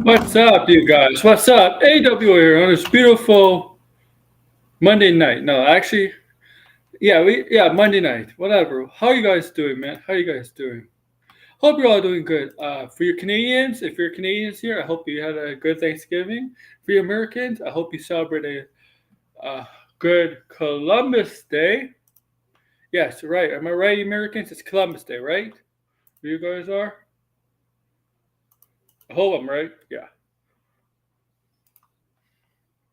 What's up, you guys? What's up? AW here on this beautiful Monday night. No, actually, Monday night. Whatever. How you guys doing, man? How you guys doing? Hope you're all doing good. For your Canadians, if you're Canadians here, I hope you had a good Thanksgiving. For your Americans, I hope you celebrate a good Columbus Day. Yes, right. Am I right, Americans? It's Columbus Day, right? Where you guys are? I hope I'm right. Yeah.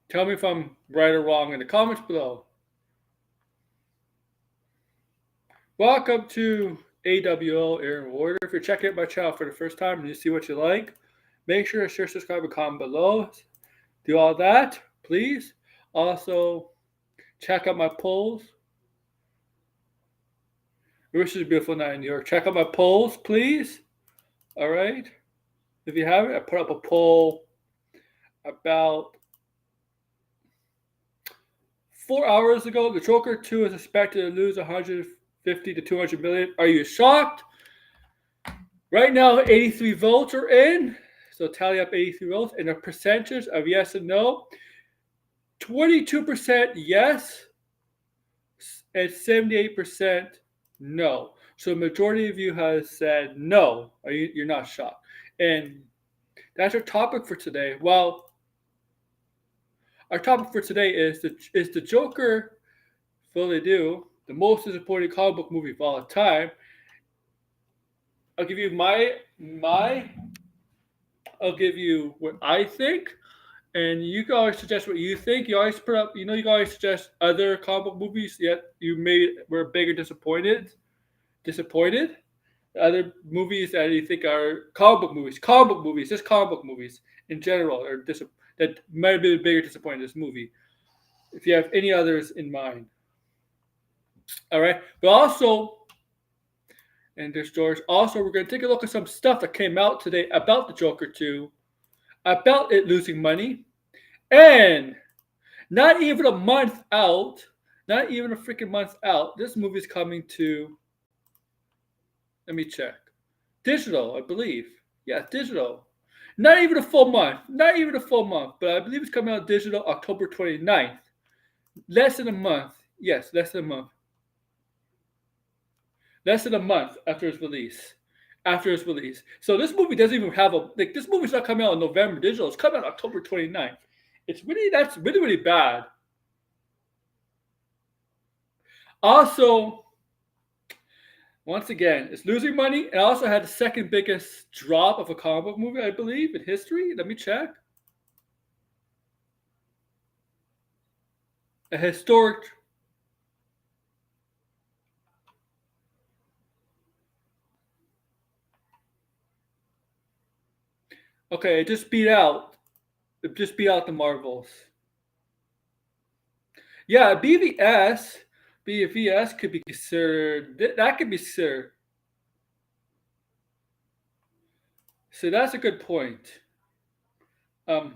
Tell me if I'm right or wrong in the comments below. Welcome to AWL Aaron Warder. If you're checking out my channel for the first time and you see what you like, make sure to share, subscribe, and comment below. Do all that, please. Also, check out my polls. This is a beautiful night in New York. Check out my polls, please. All right. If you haven't, I put up a poll about 4 hours ago. The Joker 2 is expected to lose 150 to 200 million. Are you shocked? Right now, 83 votes are in. So tally up 83 votes. And the percentage of yes and no, 22% yes and 78% no. So the majority of you has said no. You're not shocked. And that's our topic for today. Well, our topic for today is the Joker, Folie, the most disappointing comic book movie of all time. I'll give you I'll give you what I think, and you guys suggest what you think. You always put up, you guys suggest other comic book movies yet were big or disappointed. Other movies that you think are comic book movies, just comic book movies in general, that might have been bigger disappointed this movie. If you have any others in mind, all right. But also, and there's George. Also, we're going to take a look at some stuff that came out today about the Joker 2, about it losing money, and not even a month out, not even a freaking month out, this movie's coming to, let me check, digital, I believe. Yeah, digital. Not even a full month, but I believe it's coming out digital October 29th. Less than a month. Yes, less than a month. Less than a month after its release. So this movie doesn't even have this movie's not coming out in November digital. It's coming out October 29th. That's really, really bad. Also, once again, it's losing money. It also had the second biggest drop of a comic book movie, I believe, in history. Let me check. A historic. Okay, it just beat out the Marvels. Yeah, BVS could be considered. That could be considered. So that's a good point. I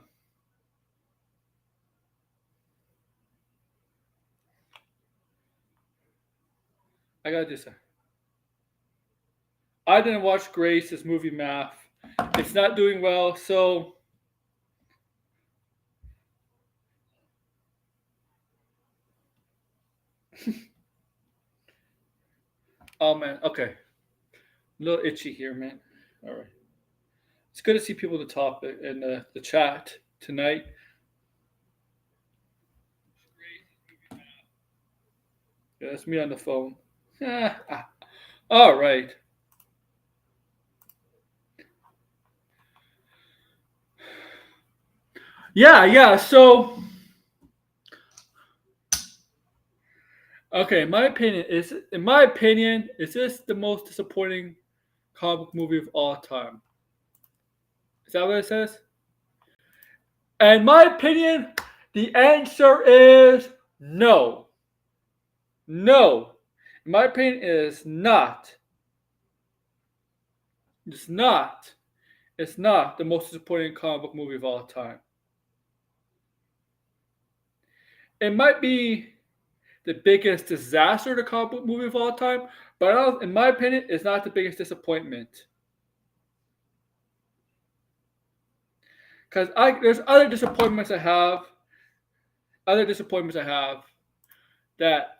gotta do something. I didn't watch Grace's movie Math. It's not doing well, so oh man, okay. A little itchy here, man. All right. It's good to see people in the topic in the chat tonight. Yeah, that's me on the phone. All right. Yeah. So, okay. In my opinion, is this the most disappointing comic book movie of all time? Is that what it says? In my opinion, the answer is no. No. In my opinion, it is not. It's not. It's not the most disappointing comic book movie of all time. It might be the biggest disaster to comic book movie of all time, but in my opinion, it's not the biggest disappointment. because I there's other disappointments I have, other disappointments I have that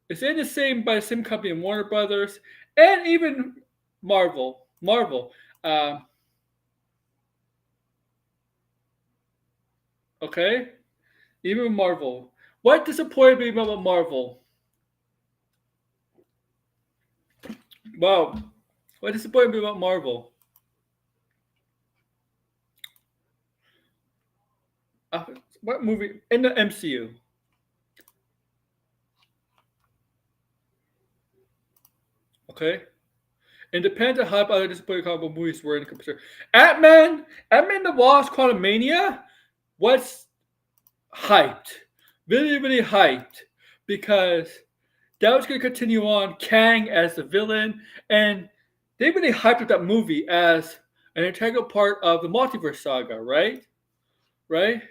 it's in the same by the same company, Warner Brothers, and even Marvel. Marvel. Um, okay, even Marvel. What disappointed me about Marvel? Wow, what disappointed me about Marvel? Uh, what movie in the MCU? Okay, and depends on how other disappointing comic book movies were in comparison. Ant-Man the Wasp: Quantumania was hyped, really, really hyped, because that was going to continue on Kang as the villain, and they really hyped up that movie as an integral part of the multiverse saga, right? Right?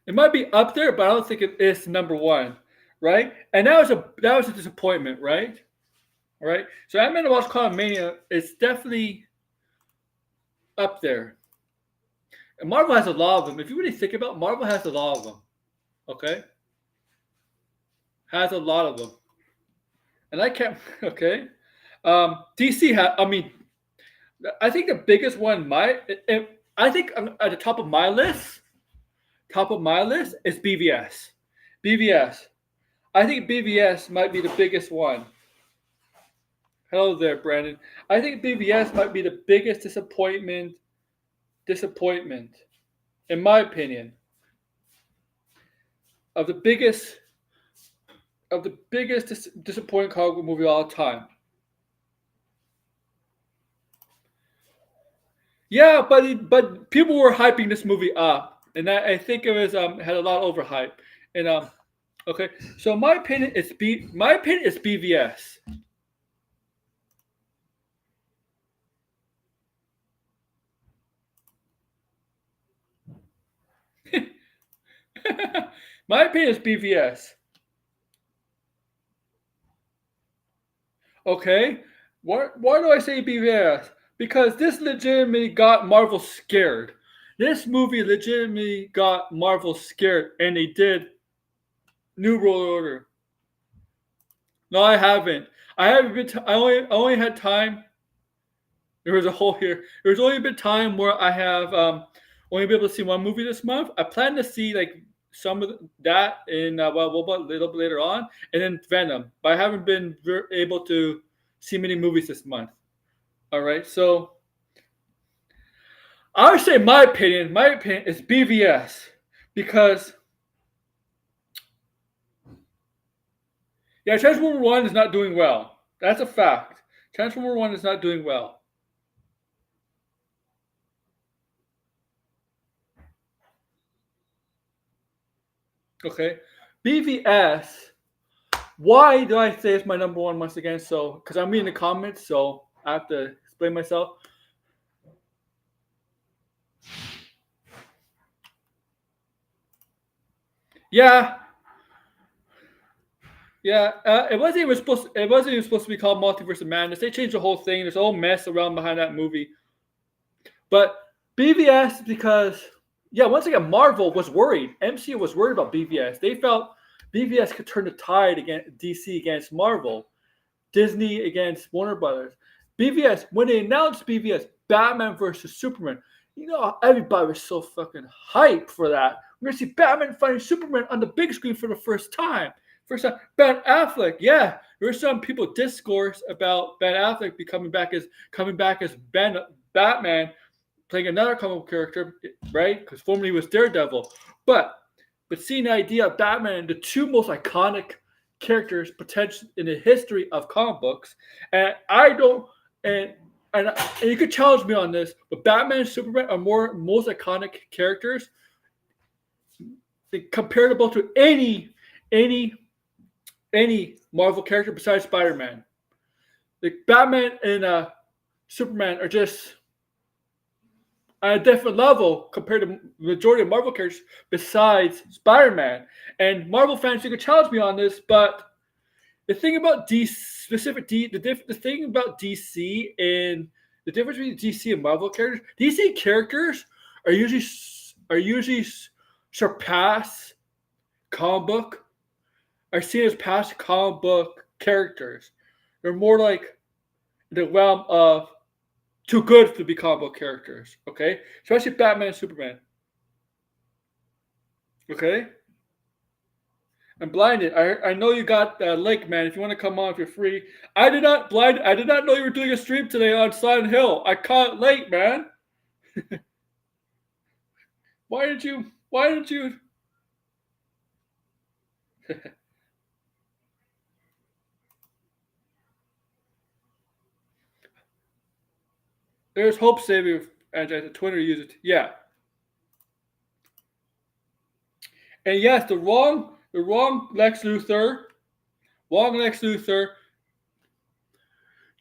It might be up there, but I don't think it is number one, right? And that was a disappointment, right? Right? So Ant-Man and the Wasp: Quantumania is definitely up there. And Marvel has a lot of them. If you really think about it, Marvel has a lot of them. Okay? Has a lot of them. And I can't, okay? DC has, I mean, I think the biggest one I think at the top of my list is BVS. BVS. I think BVS might be the biggest one. Hello there, Brandon. I think BVS might be the biggest disappointment, in my opinion, of the biggest disappointing comic book movie of all time. Yeah, but people were hyping this movie up, and I think it was had a lot of overhype. And okay, so my opinion is BVS. My opinion is BVS. Okay, why do I say BVS? Because this legitimately got Marvel scared. This movie legitimately got Marvel scared, and they did New World Order. No, I haven't. I haven't been. I only had time. There was a whole here. There's only been time where I have only been able to see one movie this month. I plan to see like some of that in a little bit later on, and then Venom. But I haven't been able to see many movies this month. All right, so I would say my opinion is BVS because yeah, Transformer One is not doing well. That's a fact. Transformer One is not doing well. Okay, BVS. Why do I say it's my number one once again? So, because I'm reading the comments, so I have to explain myself. Yeah, yeah. It wasn't even supposed to be called Multiverse of Madness. They changed the whole thing. There's a whole mess around behind that movie. But BVS because yeah, once again, Marvel was worried. MCU was worried about BVS. They felt BVS could turn the tide against DC against Marvel, Disney against Warner Brothers. BVS when they announced BVS, Batman versus Superman. You know, everybody was so fucking hyped for that. We're gonna see Batman fighting Superman on the big screen for the first time. First time, Ben Affleck. Yeah, there were some people discourse about Ben Affleck coming back as Batman, playing another comic book character, right? Because formerly he was Daredevil. But seeing the idea of Batman and the two most iconic characters potentially in the history of comic books, and I don't and you could challenge me on this, but Batman and Superman are most iconic characters comparable to any any Marvel character besides Spider-Man. Like Batman and Superman are just on a different level compared to the majority of Marvel characters besides Spider-Man. And Marvel fans, you can challenge me on this, but the thing about DC, the thing about DC and the difference between DC and Marvel characters. DC characters are usually surpass comic book are seen as past comic book characters. They're more like the realm of too good to be comic book characters. Okay, especially Batman and Superman. Okay, I'm blinded. I know you got that link, man. If you want to come on, if you're free. I did not know you were doing a stream today on Silent Hill. I caught it late, man. Why did you? Why did you? There's hope saving and the Twitter user. Yeah, and yes, the wrong Lex Luthor, wrong Lex Luthor.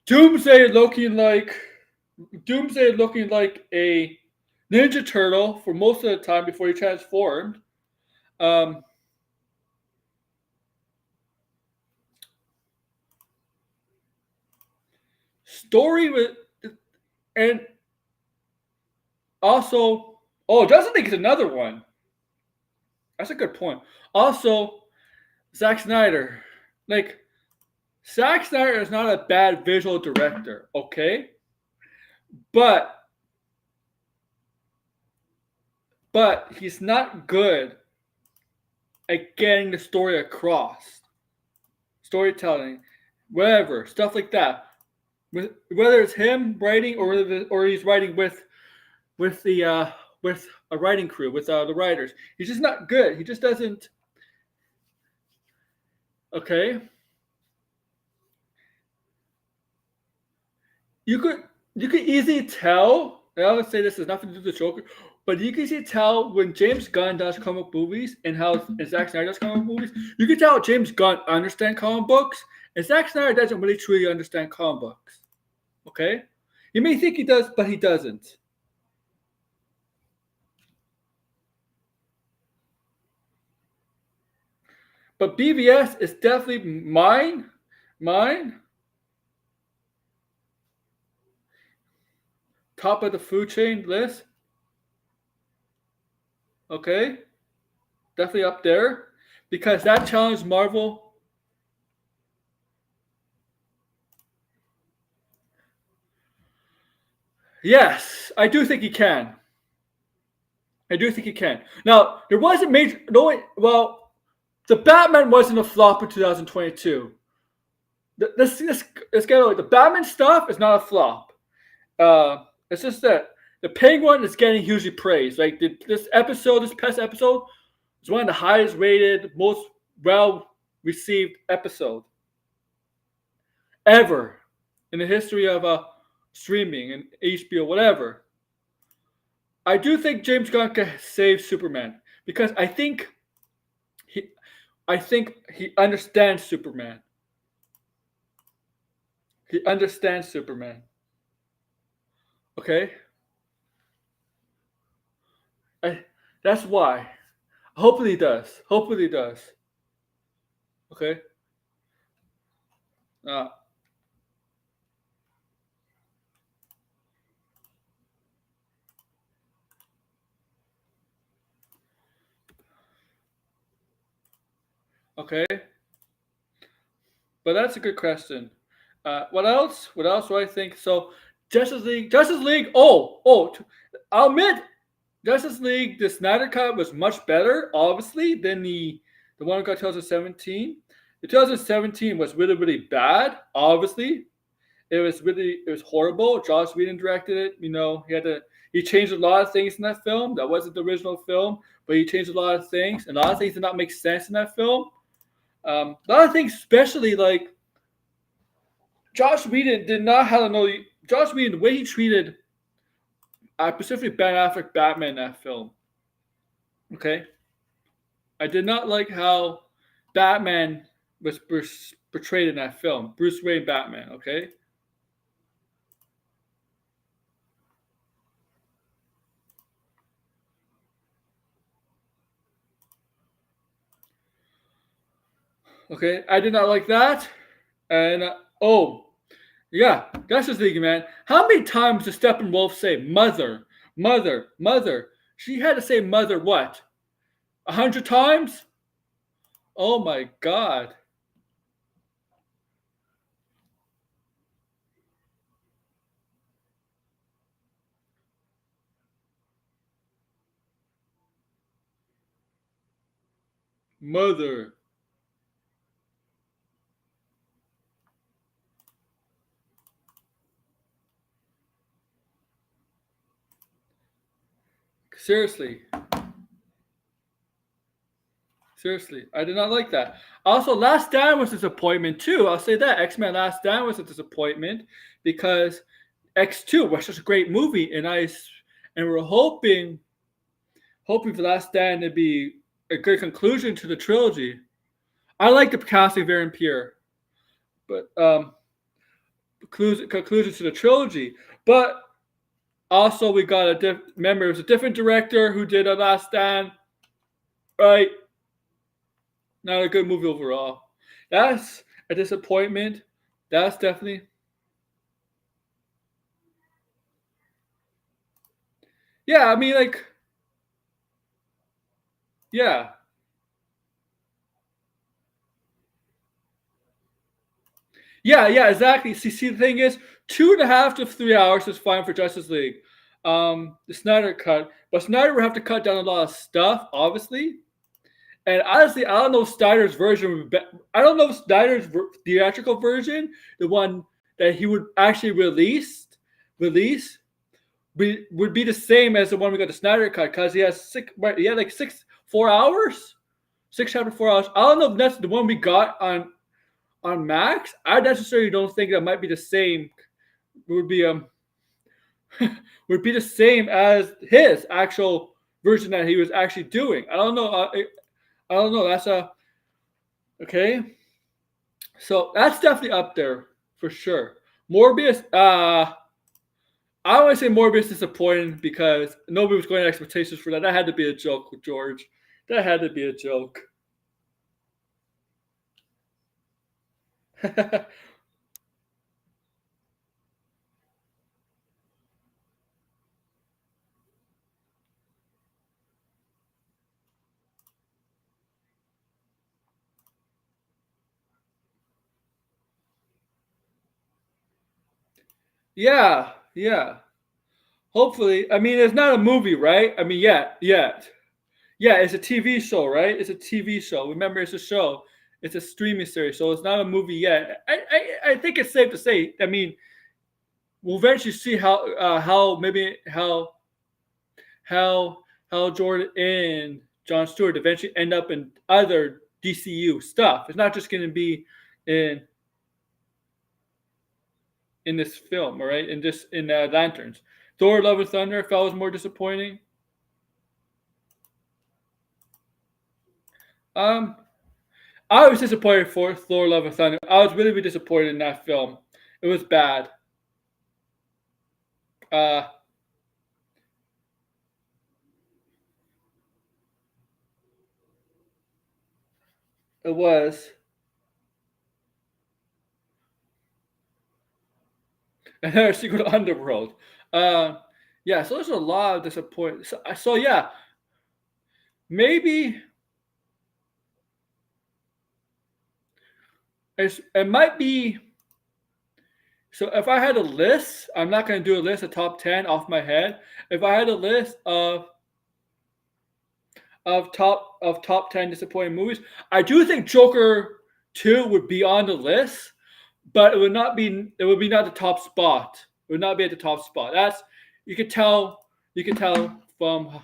Doomsday looking like a Ninja Turtle for most of the time before he transformed. Um, Story with and also Justice League is another one. That's a good point. Also, Zack Snyder. Like Zack Snyder is not a bad visual director, okay? But he's not good at getting the story across. Storytelling, whatever, stuff like that. Whether it's him writing or he's writing with the with a writing crew with the writers, he's just not good. He just doesn't. Okay, you could easily tell. And I would say this has nothing to do with the Joker, but you can easily tell when James Gunn does comic movies and Zack Snyder does comic movies. You can tell James Gunn understands comic books, and Zack Snyder doesn't really truly understand comic books. Okay, you may think he does, but he doesn't. But BVS is definitely mine, top of the food chain list. Okay, definitely up there because that challenged Marvel. Yes, I do think he can. I do think he can. Now there was a major. No, well, the Batman wasn't a flop in 2022. Let's get away. The Batman stuff is not a flop. It's just that the Penguin is getting hugely praised. Like this past episode, is one of the highest rated, most well received episode ever in the history of streaming and HBO, whatever. I do think James Gunn can save Superman because he, I think he understands Superman. He understands Superman. Okay, I, that's why. Hopefully he does. Hopefully he does. Okay. Uh, okay. But that's a good question. What else? What else do I think? So Justice League. Justice League. I'll admit, Justice League. The Snyder Cut was much better, obviously, than the one that got 2017. The 2017 was really really bad. Obviously, it was horrible. Joss Whedon directed it. You know, he changed a lot of things in that film. That wasn't the original film, but he changed a lot of things. And a lot of things did not make sense in that film. A lot of things, especially like Josh Whedon did not have to know. Josh Whedon, the way he treated specifically Ben Affleck Batman in that film. Okay, I did not like how Batman was portrayed in that film. Bruce Wayne Batman. Okay. Okay, I did not like that. And oh, Yeah, Justice League, man. How many times does Steppenwolf say "mother, mother, mother"? She had to say "mother" what? 100 times? Oh my god, mother. Seriously, seriously, I did not like that. Also, Last Stand was a disappointment too. I'll say that X-Men Last Stand was a disappointment because X2 was such a great movie, and we're hoping for Last Stand to be a good conclusion to the trilogy. I like the casting very pure, but conclusion to the trilogy. But also, we got remember it was a different director who did a Last Stand, right? Not a good movie overall. That's a disappointment. That's definitely, yeah. I mean, like, yeah, yeah, exactly. See, the thing is, 2.5 to 3 hours is fine for Justice League. The Snyder cut, but Snyder would have to cut down a lot of stuff, obviously. And honestly, I don't know if Snyder's version would be. I don't know if Snyder's theatrical version, the one that he would actually release, would be the same as the one we got the Snyder cut because he has he had like 4 hours, 6 chapter 4 hours. I don't know if that's the one we got on Max. I necessarily don't think that might be the same. Would be would be the same as his actual version that he was actually doing. I don't know. I don't know. That's a okay. So that's definitely up there for sure. Morbius. I want to say Morbius disappointing because nobody was going to expectations for that. That had to be a joke with George. That had to be a joke. Yeah, yeah. Hopefully, I mean, it's not a movie, right? I mean, yeah. It's a TV show, right? It's a TV show. Remember, it's a show. It's a streaming series, so it's not a movie yet. I think it's safe to say. I mean, we'll eventually see how maybe how how Jordan and John Stewart eventually end up in other DCU stuff. It's not just going to be in in this film, all right? In Lanterns. Thor: Love and Thunder, I felt was more disappointing. Um, I was disappointed for Thor: Love and Thunder. I was really disappointed in that film. It was bad. Uh, it was. And then Secret Underworld. Uh, yeah, so there's a lot of disappointment. So yeah, maybe it might be. So if I had a list, I'm not going to do a list of top 10 off my head. If I had a list of top 10 disappointing movies, I do think Joker 2 would be on the list, but it would be not the top spot. It would not be at the top spot. That's you could tell from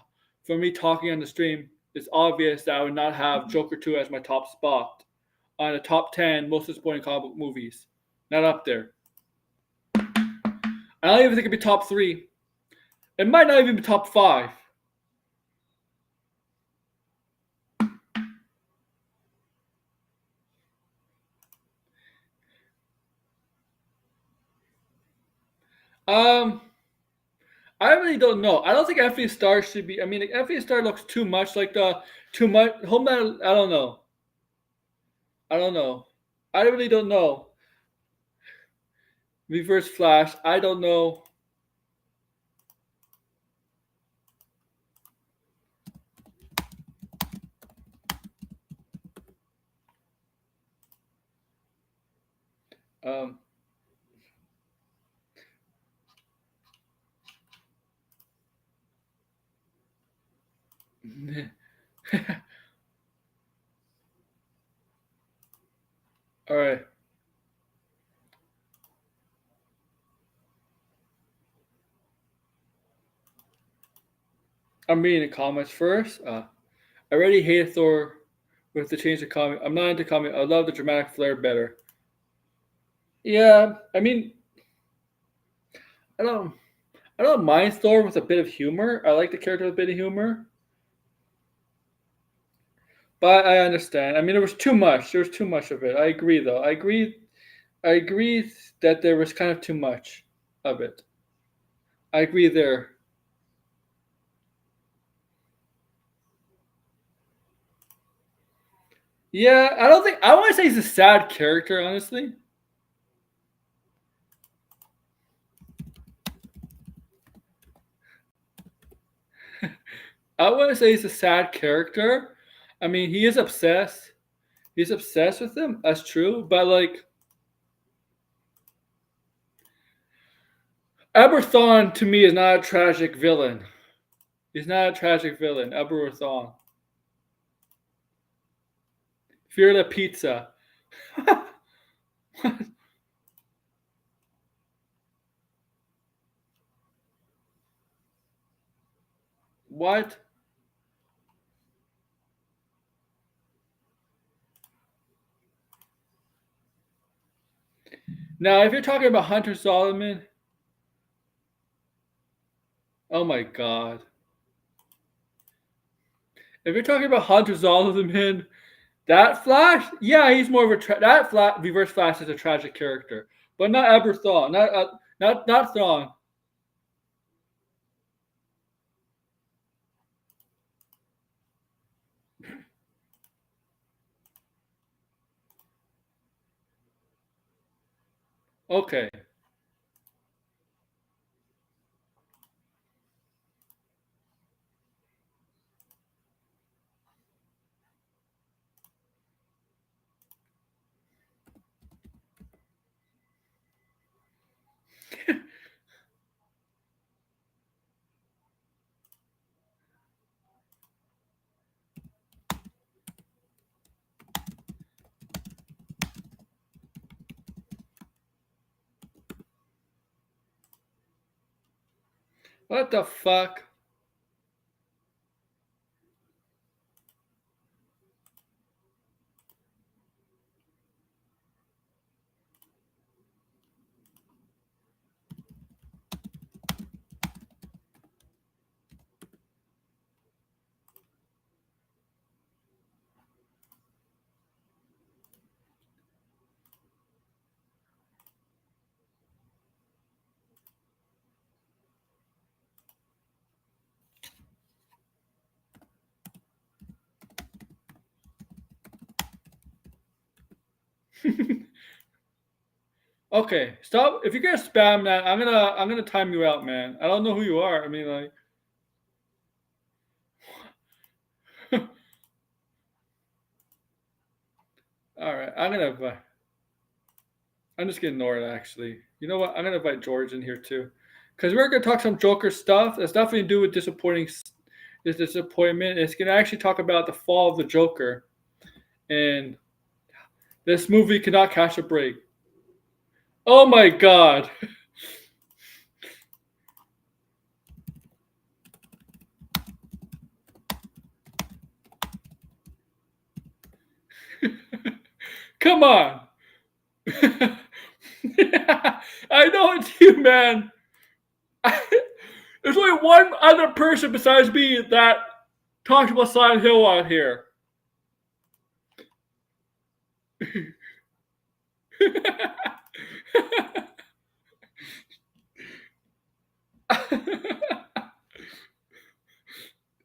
me talking on the stream, it's obvious that I would not have Joker 2 as my top spot on the top 10 most disappointing comic book movies. Not up there. I don't even think it'd be top 3. It might not even be top 5. Um, I really don't know. I don't think Anthony Starr should be. I mean, like, Anthony Starr looks too much like the too much. Homeland. I don't know. I don't know. I really don't know. Reverse Flash. I don't know. Um, all right. I'm reading the comments first. I already hate Thor with the change of comic. I'm not into comic. I love the dramatic flair better. Yeah, I mean, I don't. I don't mind Thor with a bit of humor. I like the character with a bit of humor, but I understand. I mean, there was too much. There was too much of it. I agree, though. I agree. I agree that there was kind of too much of it. I agree there. Yeah, I don't think I want to say he's a sad character, honestly. I want to say he's a sad character. I mean, he is obsessed. He's obsessed with him. That's true. But like Eberthon to me is not a tragic villain. He's not a tragic villain. Eberthon. Fear the pizza. What? Now, if you're talking about Hunter Solomon, oh my god. If you're talking about Hunter Solomon, that Flash, yeah, he's more of that Reverse Flash is a tragic character, but not Eberthon, not Thrawn. Okay. What the fuck? Okay, stop. If you're gonna spam that, I'm gonna time you out, man. I don't know who you are. I mean, like, all right, I'm just gonna ignore it. Actually, you know what? I'm gonna invite George in here too, because we're gonna talk some Joker stuff. That's nothing to do with this disappointment. It's gonna actually talk about the fall of the Joker, and this movie cannot catch a break. Oh my god! Come on! I know it's you, man. There's only one other person besides me that talked about Silent Hill out here.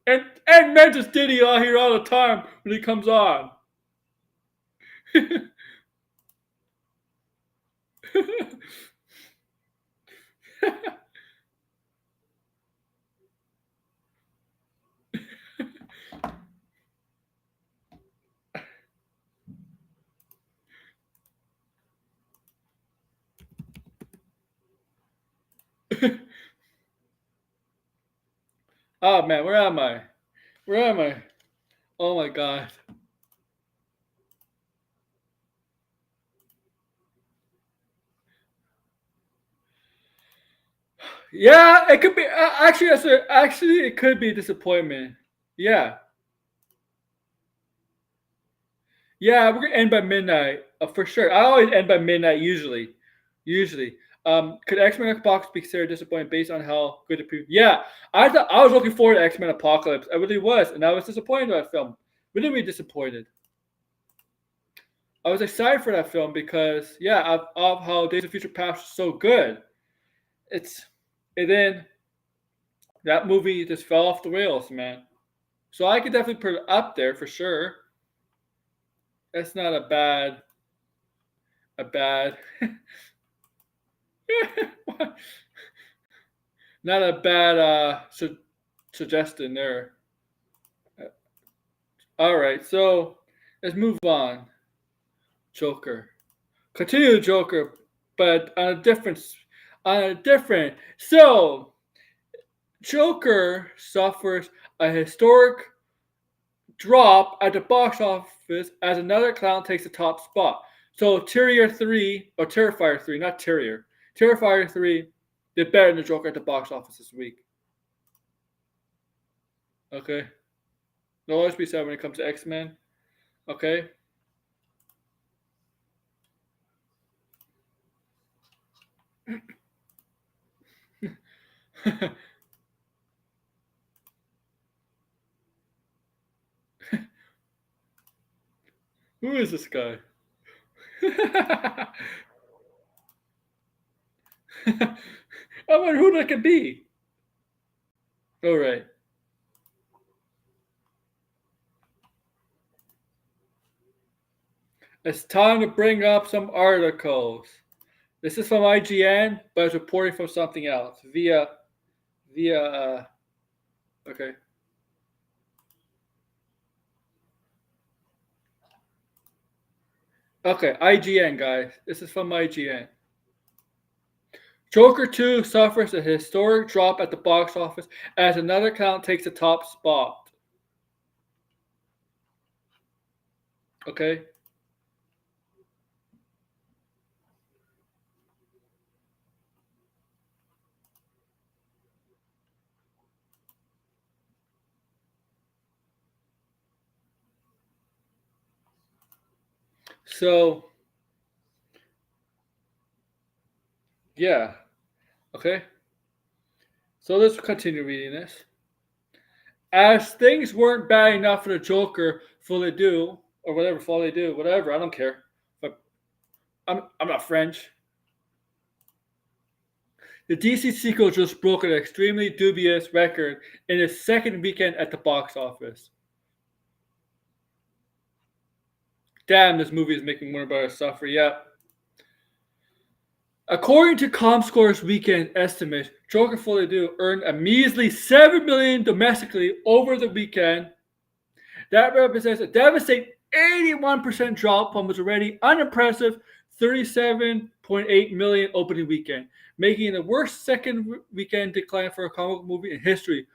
and Mantis Diddy out here all the time when he comes on. Oh man, where am I? Where am I? Oh my god. Yeah, it could be. Actually, actually, it could be a disappointment. Yeah, yeah, we're gonna end by midnight for sure. I always end by midnight usually. Usually, could X Men Apocalypse be considered disappointing based on how good the preview? Yeah, I thought I was looking forward to X Men Apocalypse. I really was, and I was disappointed in that film. Really, really disappointed. I was excited for that film because yeah, of how Days of Future Past was so good. It's and then that movie just fell off the rails, man. So I could definitely put it up there for sure. That's not a bad, not a bad suggestion there. All right, so let's move on. Joker, continue Joker, but on a different. So Joker suffers a historic drop at the box office as another clown takes the top spot. So Terrier 3, or Terrifier 3, not Terrier. Terrifier 3 did better than the Joker at the box office this week. Okay. No less be said when it comes to X-Men. Okay. Who is this guy? I wonder who that could be. All right. It's time to bring up some articles. This is from IGN, but it's reporting from something else via. Okay. Okay, IGN guys. This is from IGN. Joker 2 suffers a historic drop at the box office as another clown takes the top spot. Okay. So, yeah. Okay. So let's continue reading this. As things weren't bad enough for the Joker, Folie Do, or whatever, Folie Do, whatever, I don't care. But I'm not French. The DC sequel just broke an extremely dubious record in its second weekend at the box office. Damn, this movie is making Warner Brothers suffer. Yep. According to ComScore's weekend estimate, Joker Folie Do earned a measly $7 million domestically over the weekend. That represents a devastating 81% drop from its already unimpressive 37.8 million opening weekend, making it the worst second weekend decline for a comic movie in history,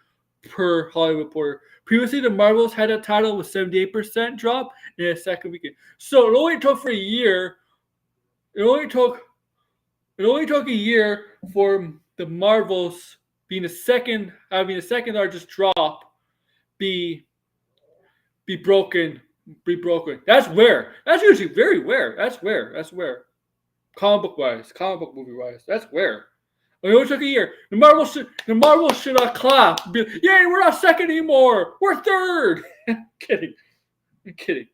per Hollywood Reporter. Previously, the Marvels had a title with 78% drop in its second weekend. So it only took for a year. It only took a year for the Marvels being having the second largest drop, be be broken. That's rare. That's usually very rare. That's rare. That's rare. Comic book movie wise, that's rare. It only took a year. The Marvel should have clapped. Yay, we're not second anymore. We're third. I'm kidding. I'm kidding.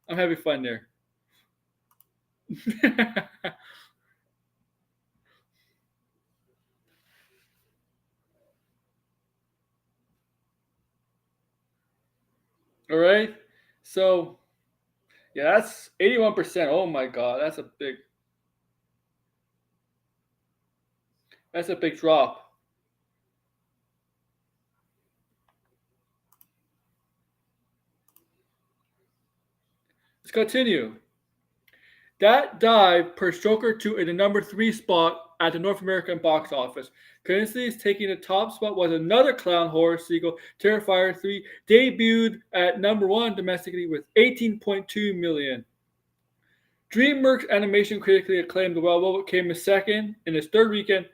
I'm having fun there. All right. So yeah, that's 81%. Oh my god, that's a big drop. Let's continue. That dive pushed Joker 2 in the number 3 spot at the North American box office. Coincidentally, taking the top spot was another clown horror sequel, Terrifier 3, debuted at number 1 domestically with 18.2 million. DreamWorks Animation critically acclaimed The Wild Robot came in second in its third weekend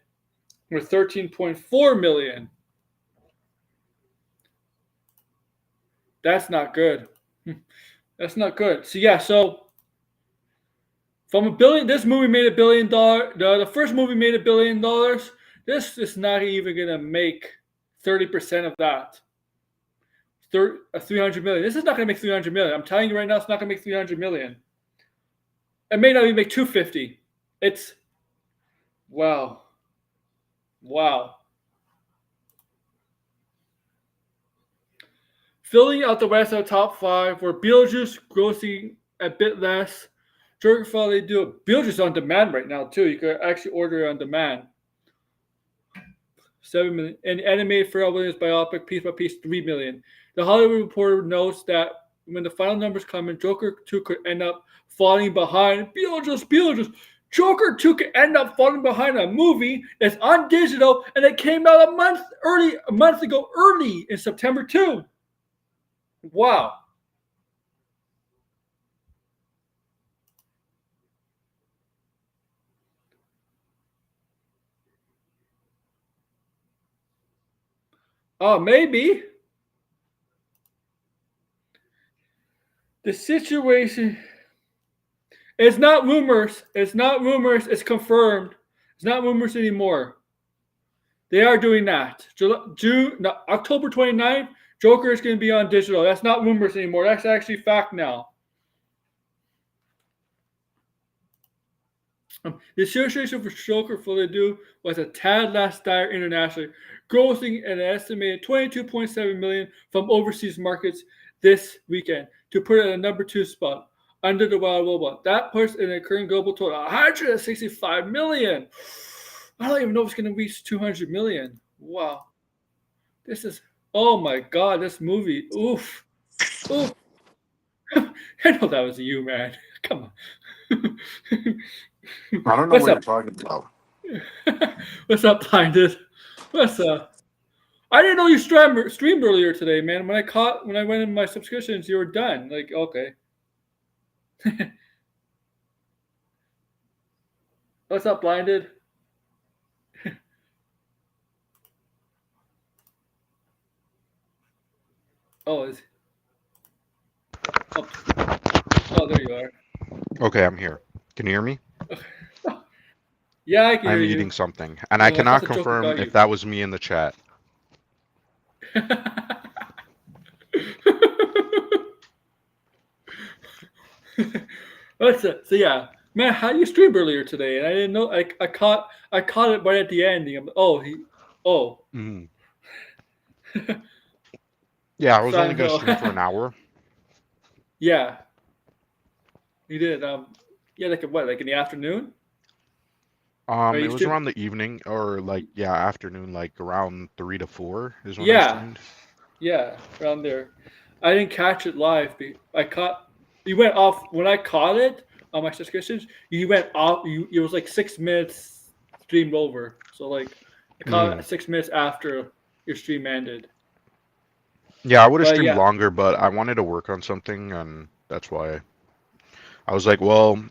with 13.4 million. That's not good. That's not good. So from $1 billion, this movie made $1 billion. The first movie made $1 billion. This is not even gonna make 30% of that. 300 million. This is not gonna make 300 million. I'm telling you right now, it's not gonna make 300 million. It may not even make 250. It's wow. Filling out the rest of the top 5 were Beetlejuice grossing a bit less. Joker Folie do Beetlejuice on demand right now too. You could actually order it on demand. 7 million. And animated Pharrell Williams biopic Piece by Piece 3 million. The Hollywood Reporter notes that when the final numbers come in, Joker 2 could end up falling behind. Beetlejuice. Joker 2 could end up falling behind a movie that's on digital and it came out a month ago early in September 2. Wow. Oh, maybe. The situation is not rumors. It's confirmed. It's not rumors anymore. They are doing that. October 29th, Joker is going to be on digital. That's not rumors anymore. That's actually fact now. The association for Joker Folie was a tad less dire internationally, grossing an estimated 22.7 million from overseas markets this weekend to put it at a number 2 spot under The Wild Robot. That puts in a current global total 165 million. I don't even know if it's going to reach 200 million. Wow. This is, oh my God, this movie. Oof. I know that was you, man. Come on. I don't know what you're talking about. What's up, Blinded? What's up? I didn't know you streamed earlier today, man. When I went in my subscriptions, you were done. Like, okay. What's up, Blinded? Oh, there you are. Okay, I'm here. Can you hear me? Yeah, I can hear I'm you. eting something, and I cannot confirm if that was me in the chat. So yeah, man, how you streamed earlier today? And I didn't know. I caught it right at the ending. Mm-hmm. Yeah, I was only going to stream for an hour. Yeah, you did. Like in the afternoon? It was around the evening, or afternoon, like around 3 to 4 is when I streamed. Yeah, around there. I didn't catch it live. You went off when I caught it on my subscriptions. You went off. It was like 6 minutes streamed over. So like I caught it 6 minutes after your stream ended. Yeah, I would have streamed longer, but I wanted to work on something, and that's why I was like, well,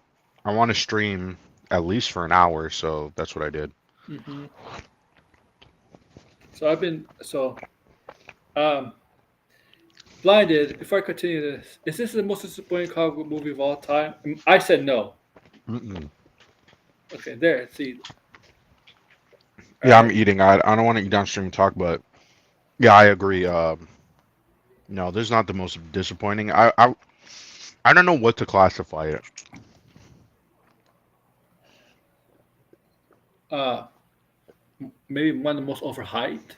I want to stream at least for an hour, so that's what I did. Mm-hmm. Blinded. Before I continue this, is this the most disappointing comic book movie of all time? I said no. Mm-mm. Okay, there. See. Yeah, I'm eating. I don't want to eat on stream and talk, but yeah, I agree. No, this is not the most disappointing. I don't know what to classify it. Maybe one of the most overhyped.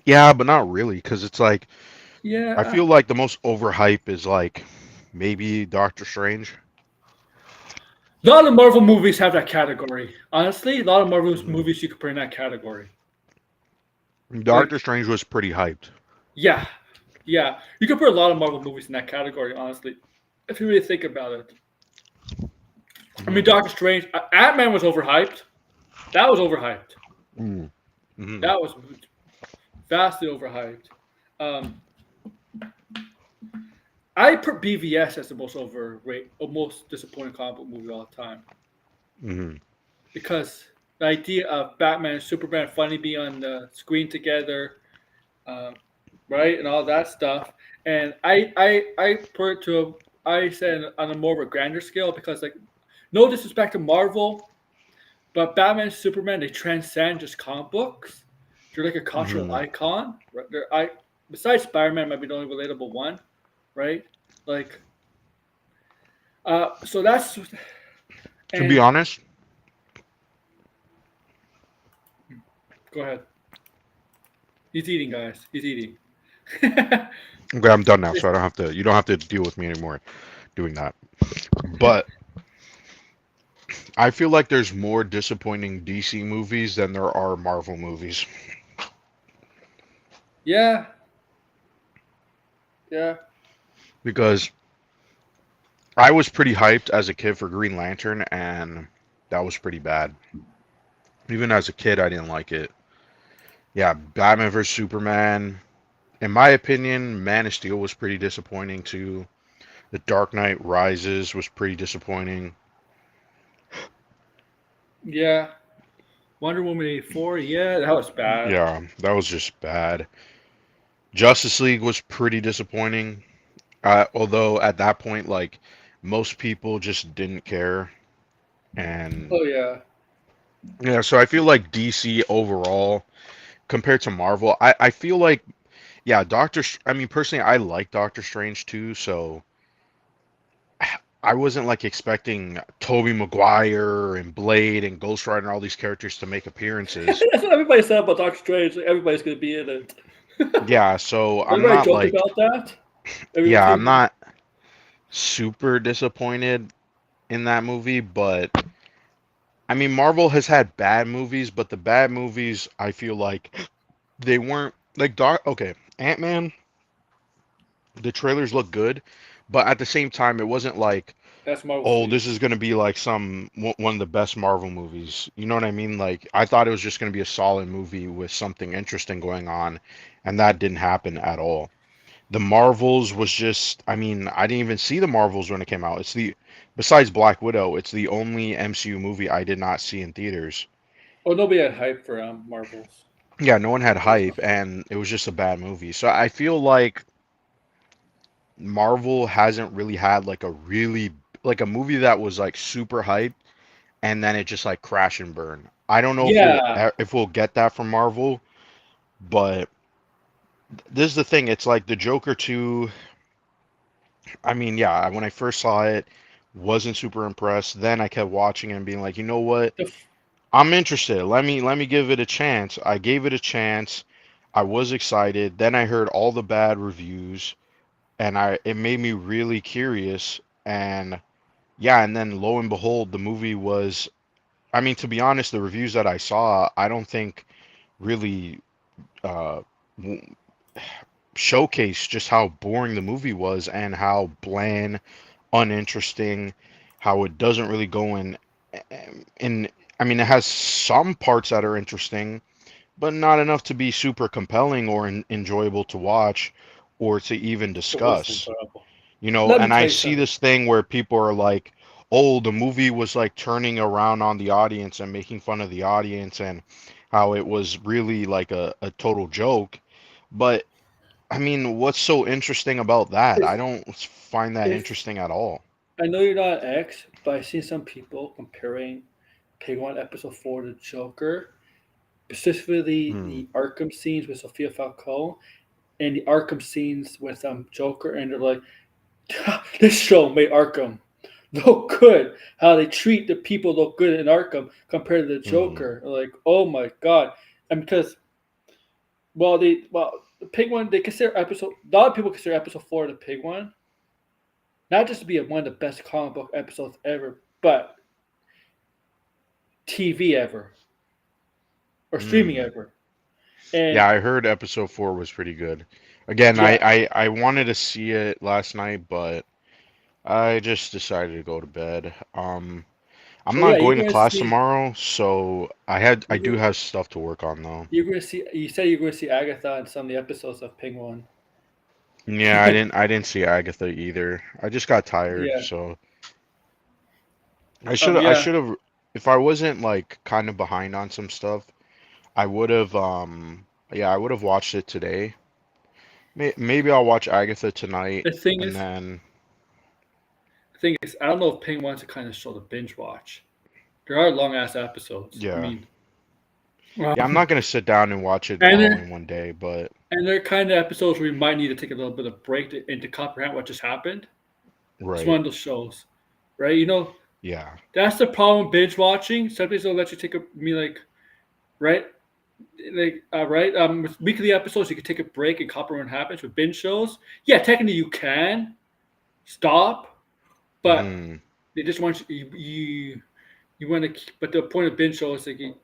Yeah, but not really, because it's like, yeah, I feel like the most overhype is like maybe Doctor Strange. A lot of Marvel movies have that category. Honestly, a lot of Marvel movies you could put in that category. Doctor Strange was pretty hyped. Yeah. You could put a lot of Marvel movies in that category, honestly, if you really think about it. I mean, Hmm. Doctor Strange, Ant Man was overhyped. That was overhyped. Mm. Hmm. That was vastly overhyped. Um, I put BVS as the most overrated, or most disappointing comic book movie of all time Hmm. because the idea of Batman and Superman finally being on the screen together, uh, right, and all that stuff. And I put it to I said on a more of a grander scale because like no disrespect to Marvel, but Batman and Superman they transcend just comic books. They're like a cultural Hmm. icon. Right? Besides Spider Man might be the only relatable one, right? Like so that's To be and honest, go ahead. He's eating, guys. He's eating. okay, I'm done now, so I don't have to. You don't have to deal with me anymore doing that. But I feel like there's more disappointing DC movies than there are Marvel movies Yeah, yeah. because I was pretty hyped as a kid for Green Lantern, and that was pretty bad. Even as a kid, I didn't like it. Yeah, Batman vs Superman. In my opinion, Man of Steel was pretty disappointing too. The Dark Knight Rises was pretty disappointing. Yeah. Wonder Woman 84. Yeah, that was bad. Yeah, that was just bad. Justice League was pretty disappointing. Although at that point, like most people just didn't care, and Oh, yeah. yeah, so I feel like DC overall compared to Marvel, I feel like yeah, I mean personally, I like Doctor Strange too, so I wasn't like expecting Tobey Maguire and Blade and Ghost Rider and all these characters to make appearances. That's what everybody said about Doctor Strange. Like, everybody's going to be in it. Yeah, so I'm Everybody not joked like about that. Every yeah, I'm team. not super disappointed in that movie, but I mean Marvel has had bad movies, but the bad movies I feel like they weren't like okay, Ant-Man, the trailers look good, but at the same time it wasn't like That's Marvel's oh, feet. this is going to be like one of the best Marvel movies. You know what I mean? Like I thought it was just going to be a solid movie with something interesting going on, and that didn't happen at all. The Marvels was just I mean, I didn't even see the Marvels when it came out. It's the besides Black Widow, it's the only MCU movie I did not see in theaters. Oh, nobody had hype for Marvels. Yeah, no one had There was hype and it was just a bad movie. So I feel like Marvel hasn't really had like a movie that was like super hype and then it just like crash and burn. I don't know Yeah. if we'll get that from Marvel, but this is the thing. It's like the Joker 2. I mean, yeah, when I first saw it, wasn't super impressed. Then I kept watching it and being like, you know what? The, I'm interested. Let me give it a chance. I gave it a chance. I was excited. Then I heard all the bad reviews, and I it made me really curious. And yeah, and then lo and behold, the movie was. I mean, to be honest, the reviews that I saw, I don't think really uh, w- showcase just how boring the movie was and how bland, uninteresting, how it doesn't really go in. I mean, it has some parts that are interesting, but not enough to be super compelling or enjoyable to watch or to even the worst discuss. incredible. Let me And I tell you see something. this thing where people are like, "Oh, the movie was like turning around on the audience and making fun of the audience and how it was really like a total joke." But I mean, what's so interesting about that? If, I don't find that if interesting at all. I know you're not an ex, but I've seen some people comparing Pig 1 Episode 4 to Joker, specifically Hmm. the Arkham scenes with Sophia Falcone and the Arkham scenes with Joker, and they're like, this show made Arkham look good. How they treat the people look good in Arkham compared to the Hmm. Joker. Like, oh my god! And because the Pig one they consider episode a lot of people consider episode 4 the Pig one, not just to be one of the best comic book episodes ever, but TV ever or streaming Hmm. ever. And Yeah, I heard episode 4 was pretty good. Again, yeah, I wanted to see it last night, but I just decided to go to bed. I'm Oh yeah, not you're going to gonna class see. tomorrow, so I do You're, have stuff to work on though. you're gonna see. You said you're gonna see Agatha in some of the episodes of Penguin. Yeah, I didn't see Agatha either. I just got tired, Yeah. so I Yeah. should have if I wasn't like kind of behind on some stuff, I would have yeah, I would have watched it today. Maybe I'll watch Agatha tonight The thing and is, then I don't know if Penguin's a kind of show to binge watch. There are long ass episodes. I yeah. mean, Yeah, I'm not gonna sit down and watch it and all they're in one day, but and they're kind of episodes where we might need to take a little bit of break and to comprehend what just happened. It's right. one of those shows, right? Yeah. That's the problem with binge watching. Sometimes they'll let you take a me like right, right. With weekly episodes, you can take a break and comprehend what happens. With binge shows, yeah, technically you can stop, but Hmm. they just want you want to keep, but the point of binge shows is that you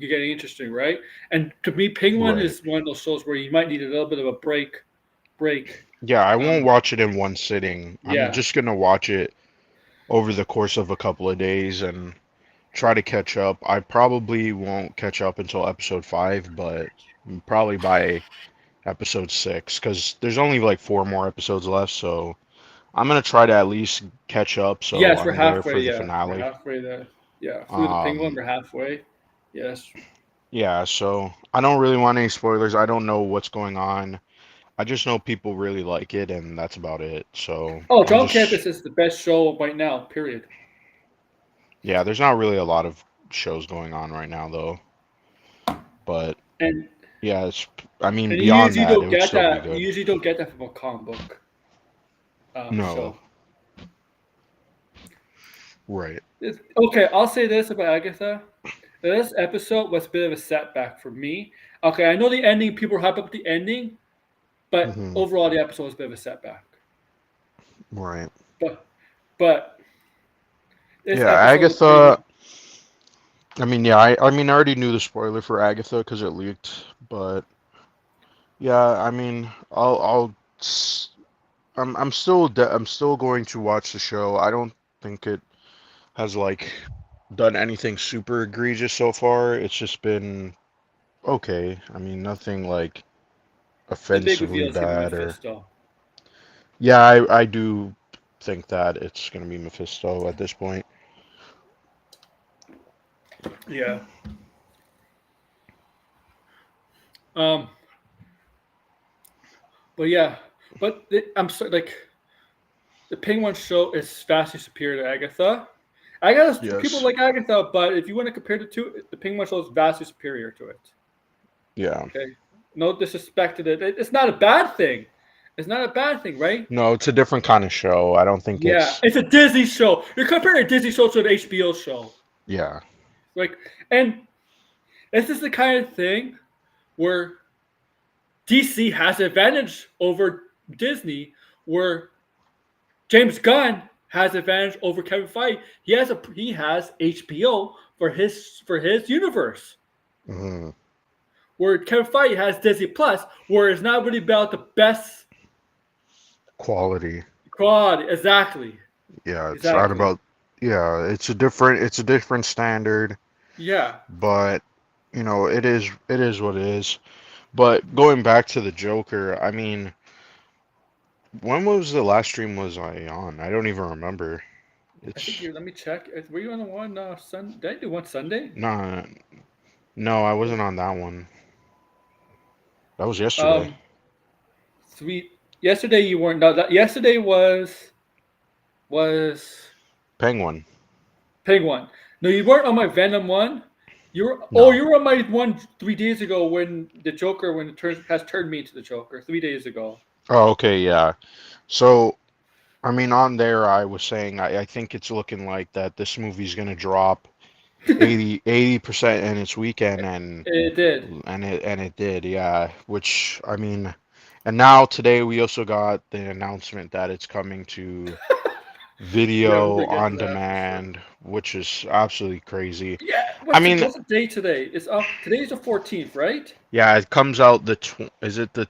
getting interesting, right? And to me, Penguin Right. is one of those shows where you might need a little bit of a break. Yeah, I won't Um, watch it in one sitting. I'm yeah, just gonna watch it over the course of a couple of days and try to catch up. I probably won't catch up until episode 5, but probably by episode 6, because there's only like 4 more episodes left, so I'm gonna try to at least catch up so yes, we're I'm there halfway. for the Yeah, we're finale. halfway there. Yeah, through the Penguin, Um, we're halfway. Yes. yeah, so I don't really want any spoilers. I don't know what's going on. I just know people really like it, and that's about it. So Oh, I'm John just, Campus is the best show right now. Period. yeah, there's not really a lot of shows going on right now, though. But And yeah, I mean, you beyond usually that, don't it would get still be that. You good. usually don't get that from a comic book No, show. right. Okay, I'll say this about Agatha. This episode was a bit of a setback for me. Okay, I know the ending. People were hyped up the ending, but Hmm. overall, the episode was a bit of a setback. Right. But but this Yeah, episode was pretty Agatha. much I mean, yeah, I already knew the spoiler for Agatha because it leaked, but yeah, I mean, I'm still going to watch the show. I don't think it has like done anything super egregious so far. It's just been okay. I mean, nothing like the big offensively reveal is gonna be bad or Mephisto. yeah, I do think that it's gonna be Mephisto at this point. Yeah. Um. But yeah. I'm sorry. Like the Penguin show is vastly superior to Agatha. Agatha, people Yes. like Agatha, but if you want to compare the two, the Penguin show is vastly superior to it. Yeah. Okay, no disrespect to it. It's not a bad thing. It's not a bad thing, right? No, it's a different kind of show. I don't think Yeah, it's it's a Disney show. You're comparing a Disney show to an HBO show, yeah. like, and this is the kind of thing where DC has an advantage over Disney, where James Gunn has advantage over Kevin Feige. He has HBO for his universe. Hmm. Where Kevin Feige has Disney Plus, where it's not really about the best Quality. quality. Exactly. Yeah, it's not Exactly. about yeah, it's a different standard, Yeah. but it is what it is. But going back to the Joker, I mean, when was the last stream was I on? I don't even remember. I think It's you. Let me check. Were you on the one Sun? Did I do one Sunday? not no, I wasn't on that one. That was yesterday. Um, sweet. Yesterday you weren't. No, yesterday was Penguin. Penguin. No, you weren't on my Venom one. You were. Oh, No. you were on my one 3 days ago when the Joker has turned me into the Joker 3 days ago. Oh, okay, yeah. So, I mean, on there, I was saying I think it's looking like that this movie's gonna drop 80% in its weekend, It did. and it did, yeah. Which I mean, and now today we also got the announcement that it's coming to Yeah, we're video gonna get to on that for sure. demand, which is absolutely crazy. Yeah, I mean, what's the date today? Today's the 14th, right? yeah, it comes out is it the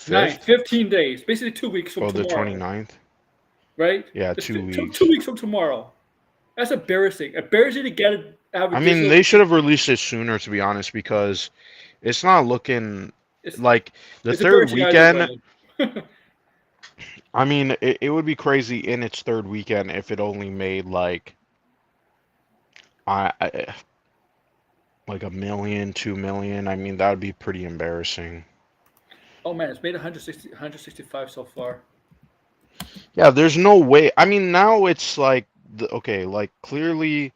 Nine, 25th 15 days, basically 2 weeks from or the tomorrow, 29th? right? Yeah, It's 2 two weeks. weeks from tomorrow. That's embarrassing. Embarrassing to get it have a I mean, digital. they should have released it sooner, to be honest, because it's not looking It's like the it's third embarrassing either weekend. way. I mean, it would be crazy in its third weekend if it only made I like a million, 2 million. I mean, that would be pretty embarrassing. Oh man, it's made 165 so far. Yeah, there's no way. I mean, now it's like okay, like clearly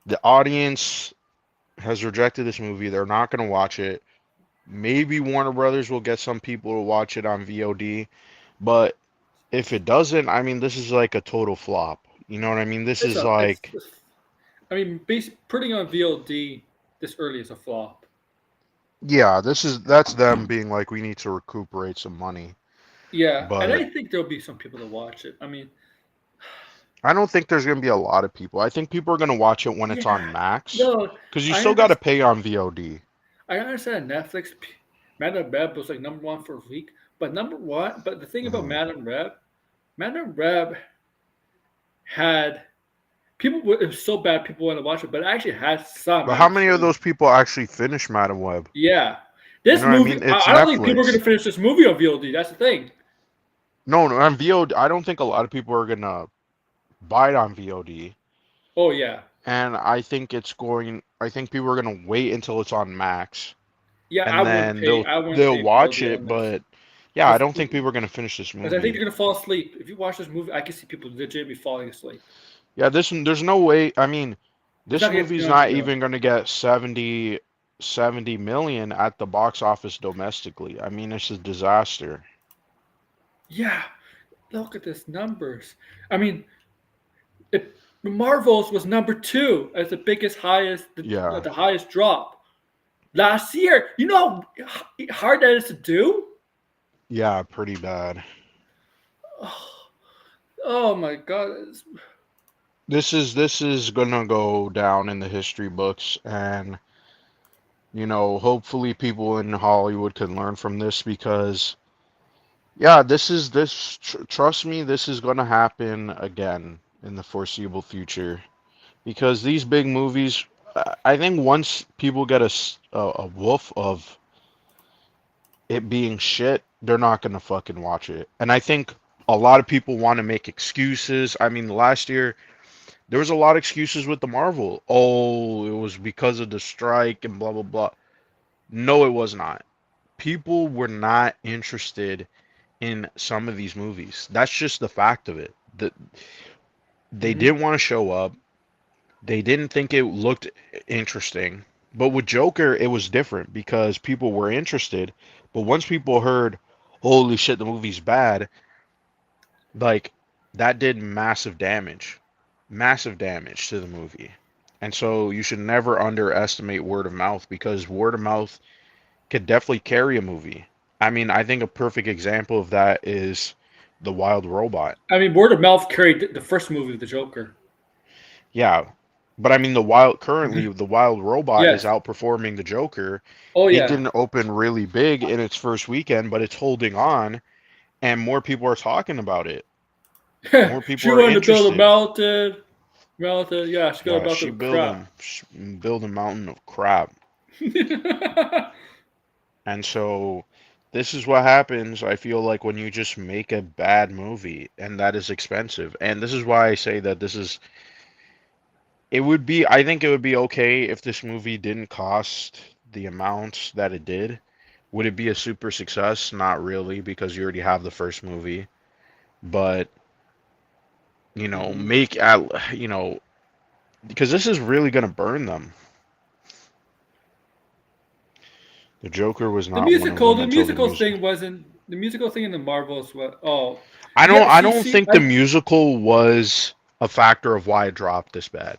the audience has rejected this movie. They're not going to watch it. Maybe Warner Brothers will get some people to watch it on VOD, but if it doesn't, I mean, this is like a total flop. You know what I mean? This It's is a like, it's I mean, putting on VOD this early is a flop. yeah, that's them being like, we need to recuperate some money. Yeah, and But I think there'll be some people to watch it. I mean, I don't think there's going to be a lot of people. I think people are going to watch it when it's on yeah, Max no, because you I still got to understand. pay on VOD. I understand Netflix. Madam Web was like #1 for a week, but number one. But the thing about Hmm. Madam Web had people. It was so bad people want to watch it, but it actually had some But how many of actually. those people actually finish Madam Web? Yeah, You this know what I movie. mean? It's I don't think people are going Netflix. to finish this movie on VOD. That's the thing. No, no, on VOD, I don't think a lot of people are going to buy it on VOD. Oh yeah, And I think people are going to wait until it's on Max yeah. and then I wouldn't they'll pay watch VOD it, on this but yeah, I because don't think people are going to finish this I think movie. they're going to fall asleep. If you watch this movie, I can see people legitimately falling asleep. Yeah, this one, there's no way. I mean, It's this not getting movie's on not video. even going to get 70 million at the box office domestically. I mean, it's a disaster. Yeah, look at this numbers. I mean, Marvels was #2 as the biggest, Yeah. the highest drop last year. You know how hard that is to do. Yeah, pretty bad. Oh, oh my god! This is going to go down in the history books and hopefully people in Hollywood can learn from this because yeah, trust me, this is going to happen again in the foreseeable future because these big movies, I think once people get a woof of it being shit, they're not going to fucking watch it. And I think a lot of people want to make excuses. I mean, last year there was a lot of excuses with the Marvel. Oh, it was because of the strike and blah blah blah. No, it was not. People were not interested in some of these movies. That's just the fact of it. They Mm-hmm. didn't want to show up. They didn't think it looked interesting. But with Joker, it was different because people were interested. But once people heard, holy shit, the movie's bad, like that did massive damage to the movie. And so you should never underestimate word of mouth because word of mouth could definitely carry a movie. I mean, I think a perfect example of that is The Wild Robot. I mean, word of mouth carried the first movie of the Joker. Yeah, but I mean, Mhm. the Wild Robot is Yes. outperforming the Joker. Oh It yeah. didn't open really big in its first weekend, but it's holding on, and more people are talking about it. More people She are wanted to build a interested. mountain. Yeah, she got a Yeah, mountain of crap. she build a mountain of crap, and so this is what happens. I feel like when you just make a bad movie, and that is expensive, and this is why I say that this is. It would be. I think it would be okay if this movie didn't cost the amount that it did. Would it be a super success? Not really, because you already have the first movie. But, Mhm. make at, because this is really gonna burn them. The Joker was not one of them The until the musical musical. thing wasn't the musical thing in the Marvels. What? Oh, I don't yeah. I don't See, think the musical was a factor of why it dropped this bad.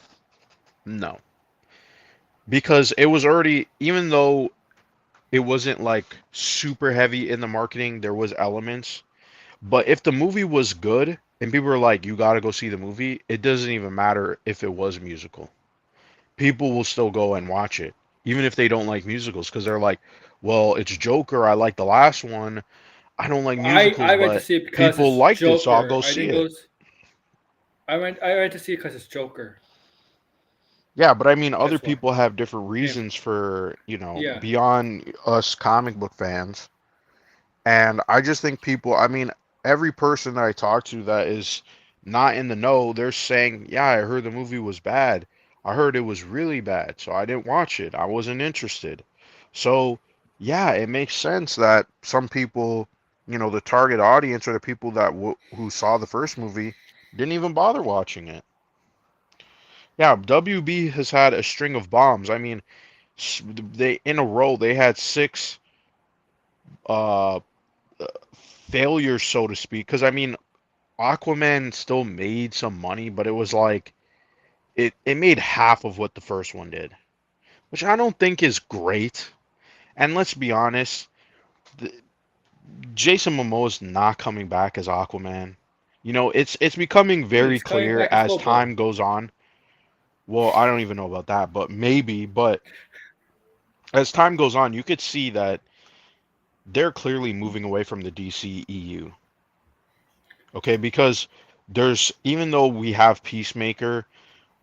No. Because it was already, even though it wasn't like super heavy in the marketing, there was elements. But if the movie was good and people were like, you gotta go see the movie, it doesn't even matter if it was a musical. People will still go and watch it, even if they don't like musicals, because they're like, well, it's Joker. I like the last one. I don't like musicals, I went to but see it because people it's liked it, so I'll Joker. go I see didn't go. it. I went to see it because it's Joker. Yeah, but I mean, other That's why. people have different And reasons for, yeah, beyond us comic book fans. And I just think people, I mean, every person that I talk to that is not in the know, they're saying, yeah, I heard the movie was bad. I heard it was really bad, so I didn't watch it. I wasn't interested. So, yeah, it makes sense that some people, the target audience or the people that who saw the first movie didn't even bother watching it. Yeah, WB has had a string of bombs. I mean, they in a row they had six uh failures, so to speak. Because I mean, Aquaman still made some money, but it was like it made half of what the first one did, which I don't think is great. And let's be honest, the, Jason Momoa is not coming back as Aquaman. It's becoming very he's coming clear back as as Lobo. time goes on. Well, I don't even know about that, but maybe. But as time goes on, you could see that they're clearly moving away from the DC EU. Okay, because even though we have Peacemaker,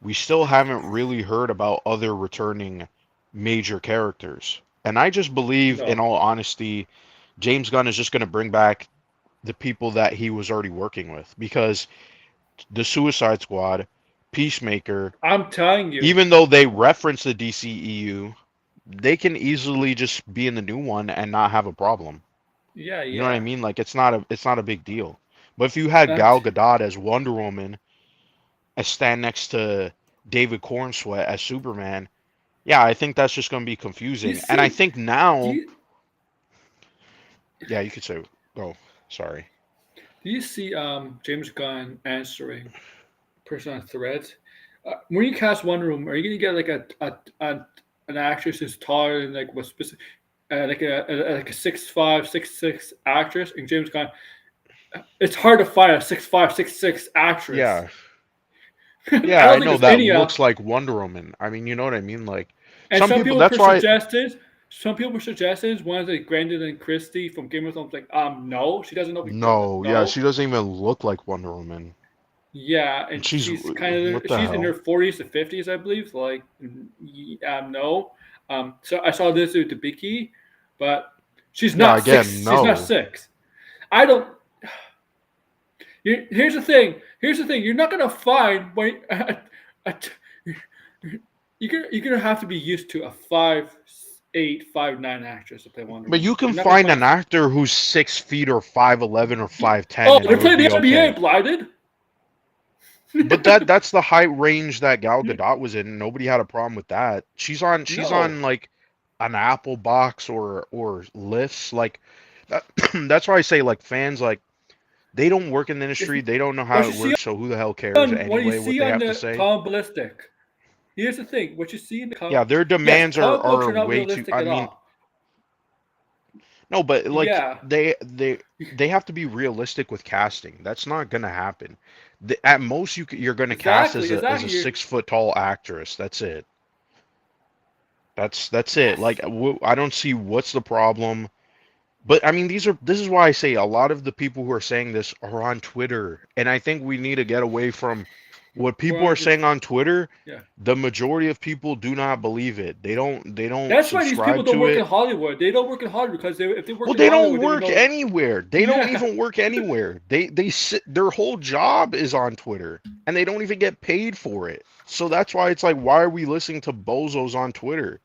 we still haven't really heard about other returning major characters. And I just believe, in No, all honesty, James Gunn is just going to bring back the people that he was already working with because the Suicide Squad, Peacemaker, I'm telling you. even though they reference the DCEU, they can easily just be in the new one and not have a problem. Yeah, You know what I yeah. mean? Like it's not a big deal. But if you had And Gal Gadot as Wonder Woman and stand next to David Cornsweet as Superman, yeah, I think that's just going to be do you confusing. And I see? think Do now, you yeah, you could say, oh, sorry. do you see James Gunn answering person on Threads? When you cast Wonder Woman, are you gonna get like a an actress who's taller than like what specific like a 6'5", 6'6" actress? And James Gunn, it's hard to find a 6'5", 6'6" actress. Yeah, I yeah, don't I think know there's that any. looks like Wonder Woman. I mean, you know what I mean? Like And some some people, people that's why. suggested, one of the Brandon and Christie from Game of Thrones, like, no, she doesn't know. No, yeah, No, she doesn't even look like Wonder Woman. yeah, And and she's she's what the she's in her hell? 40s to 50s, I believe. So, like, no. So I saw this with the Biki, but she's Yeah, not again, six. She's not no. six. I don't. Here's the thing. Here's the thing. You're not gonna find when you're gonna have to be used to a 5'8", 5'9" actress to play Wonder But you Woman. can You're not gonna find find. an actor who's 6 feet or 5'11" or 5'10", Oh, and they it would play the be NBA okay. blinded. But that's the height range that Gal Gadot was in. Nobody had a problem with that. She's No, on like an Apple box or lifts. Like that, that's why I say like fans like they don't work in the it's industry. They don't know how what it you see works. So who the hell cares on what you anyway? What see they on have to the say? comic ballistic. Here's the thing: what you see in the Yeah, their yes, demands are comic books are are not way too. realistic I at mean, all. no, but like Yeah, they have to be realistic with casting. That's not gonna happen. At most, you're gonna cast exactly, as a exactly. 6 foot tall actress. That's it. That's it. Like I don't see what's the problem. But I mean, this is why I say a lot of the people who are saying this are on Twitter, and I think we need to get away from what people are 400. saying on Twitter. Yeah, The majority of people do not believe it. They don't that's why these people subscribe don't to work in it. Hollywood. They don't work in Hollywood because if they Well, work in they don't Hollywood, they would work know. anywhere. They don't Yeah, even work anywhere. They sit, their whole job is on Twitter, and they don't even get paid for it. So that's why it's like, why are we listening to bozos on Twitter?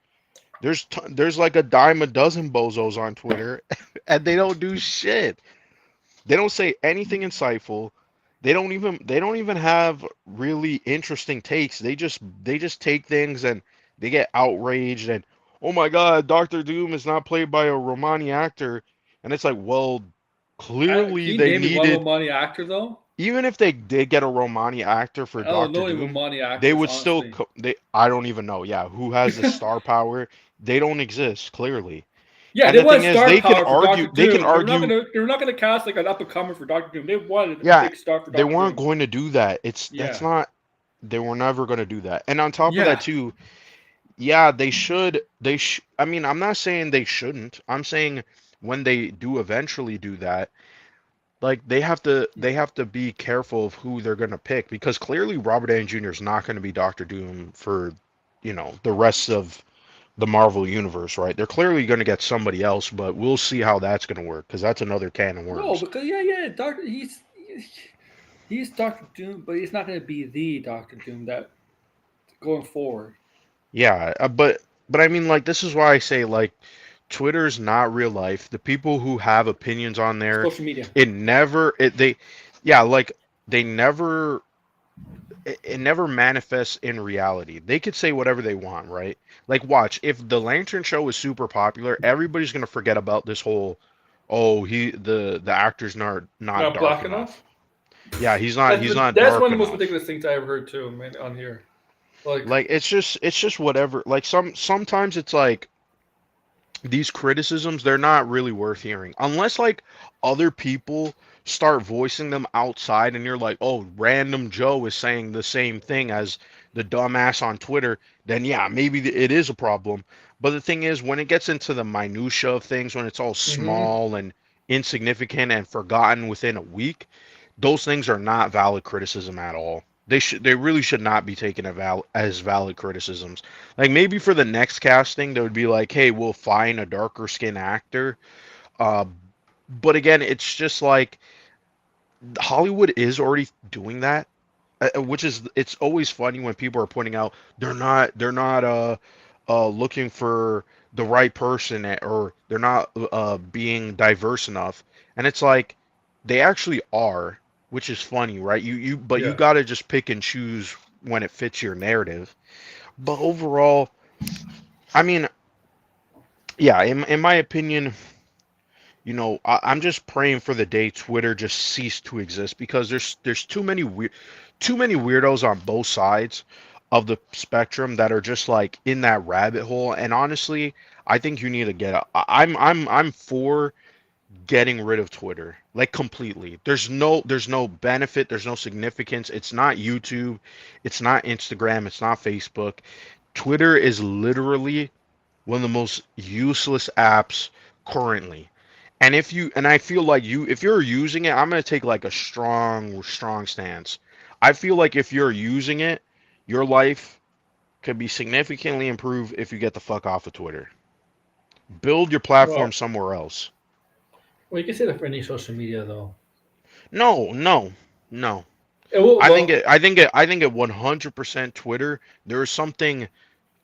There's like a dime a dozen bozos on Twitter, and they don't do shit. They don't say anything insightful. They don't even have really interesting takes. They just take things and they get outraged and oh my god, Doctor Doom is not played by a Romani actor. And it's like, well, can clearly you they name me one needed Romani actor though? even if they did get a Romani actor for I don't Doctor know any Doom, Romani they actors, would still honestly. they I don't even know. Yeah, who has the star power? They don't exist clearly. Yeah, And they the thing wanted is star they can power for Doctor argue they can Doom. argue They were not gonna cast like an up and comer for Doctor Doom. They wanted a yeah, big star for they Doctor weren't Doom. going to do that. That's Yeah, not they were never going to do that. And on top of that yeah. too, yeah, I mean, I'm not saying they shouldn't. I'm saying when they do eventually do that, like they have to be careful of who they're going to pick because clearly Robert Downey Jr. is not going to be Doctor Doom for the rest of the Marvel universe, right? They're clearly going to get somebody else, but we'll see how that's going to work because that's another can of No, worms. because Doctor he's Doctor Doom, but he's not going to be the Doctor Doom that going forward. Yeah, but I mean, like, this is why I say, like, Twitter's not real life. The people who have opinions on there, Social media. it never it they yeah, like, they never it never manifests in reality. They could say whatever they want, right? Like, watch, if the Lantern show is super popular, everybody's gonna forget about this whole, oh, the actor's not Not dark black enough. enough. Yeah, he's not That's dark one of the most enough. ridiculous things I ever heard too, man, on here. Like, Like, it's just whatever. Like, sometimes it's like these criticisms, they're not really worth hearing unless, like, other people start voicing them outside and you're like, oh, random Joe is saying the same thing as the dumbass on Twitter. Then yeah, maybe it is a problem. But the thing is, when it gets into the minutia of things, when it's all mm-hmm. small and insignificant and forgotten within a week, those things are not valid criticism at all. They really should not be taken as valid criticisms. Like, maybe for the next casting, they would be like, hey, we'll find a darker skin actor. Uh, but again, it's just like Hollywood is already doing that, which is, it's always funny when people are pointing out they're not looking for the right person, or they're not being diverse enough, and it's like they actually are, which is funny, right? But you Yeah. got to just pick and choose when it fits your narrative. But overall, I mean, yeah, in my opinion, I'm just praying for the day Twitter just ceased to exist, because there's too many weirdos on both sides of the spectrum that are just like in that rabbit hole. And honestly, I think you need to get out. I'm for getting rid of Twitter, like, completely. There's no benefit, there's no significance. It's not YouTube, it's not Instagram, it's not Facebook. Twitter is literally one of the most useless apps currently. And I feel like, if you're using it, I'm gonna take like a strong stance. I feel like if you're using it, your life could be significantly improved if you get the fuck off of Twitter. Build your platform Well, somewhere else. you can say that for any social media though. No, no, no. It will. Well, I think it 100% Twitter. There is something.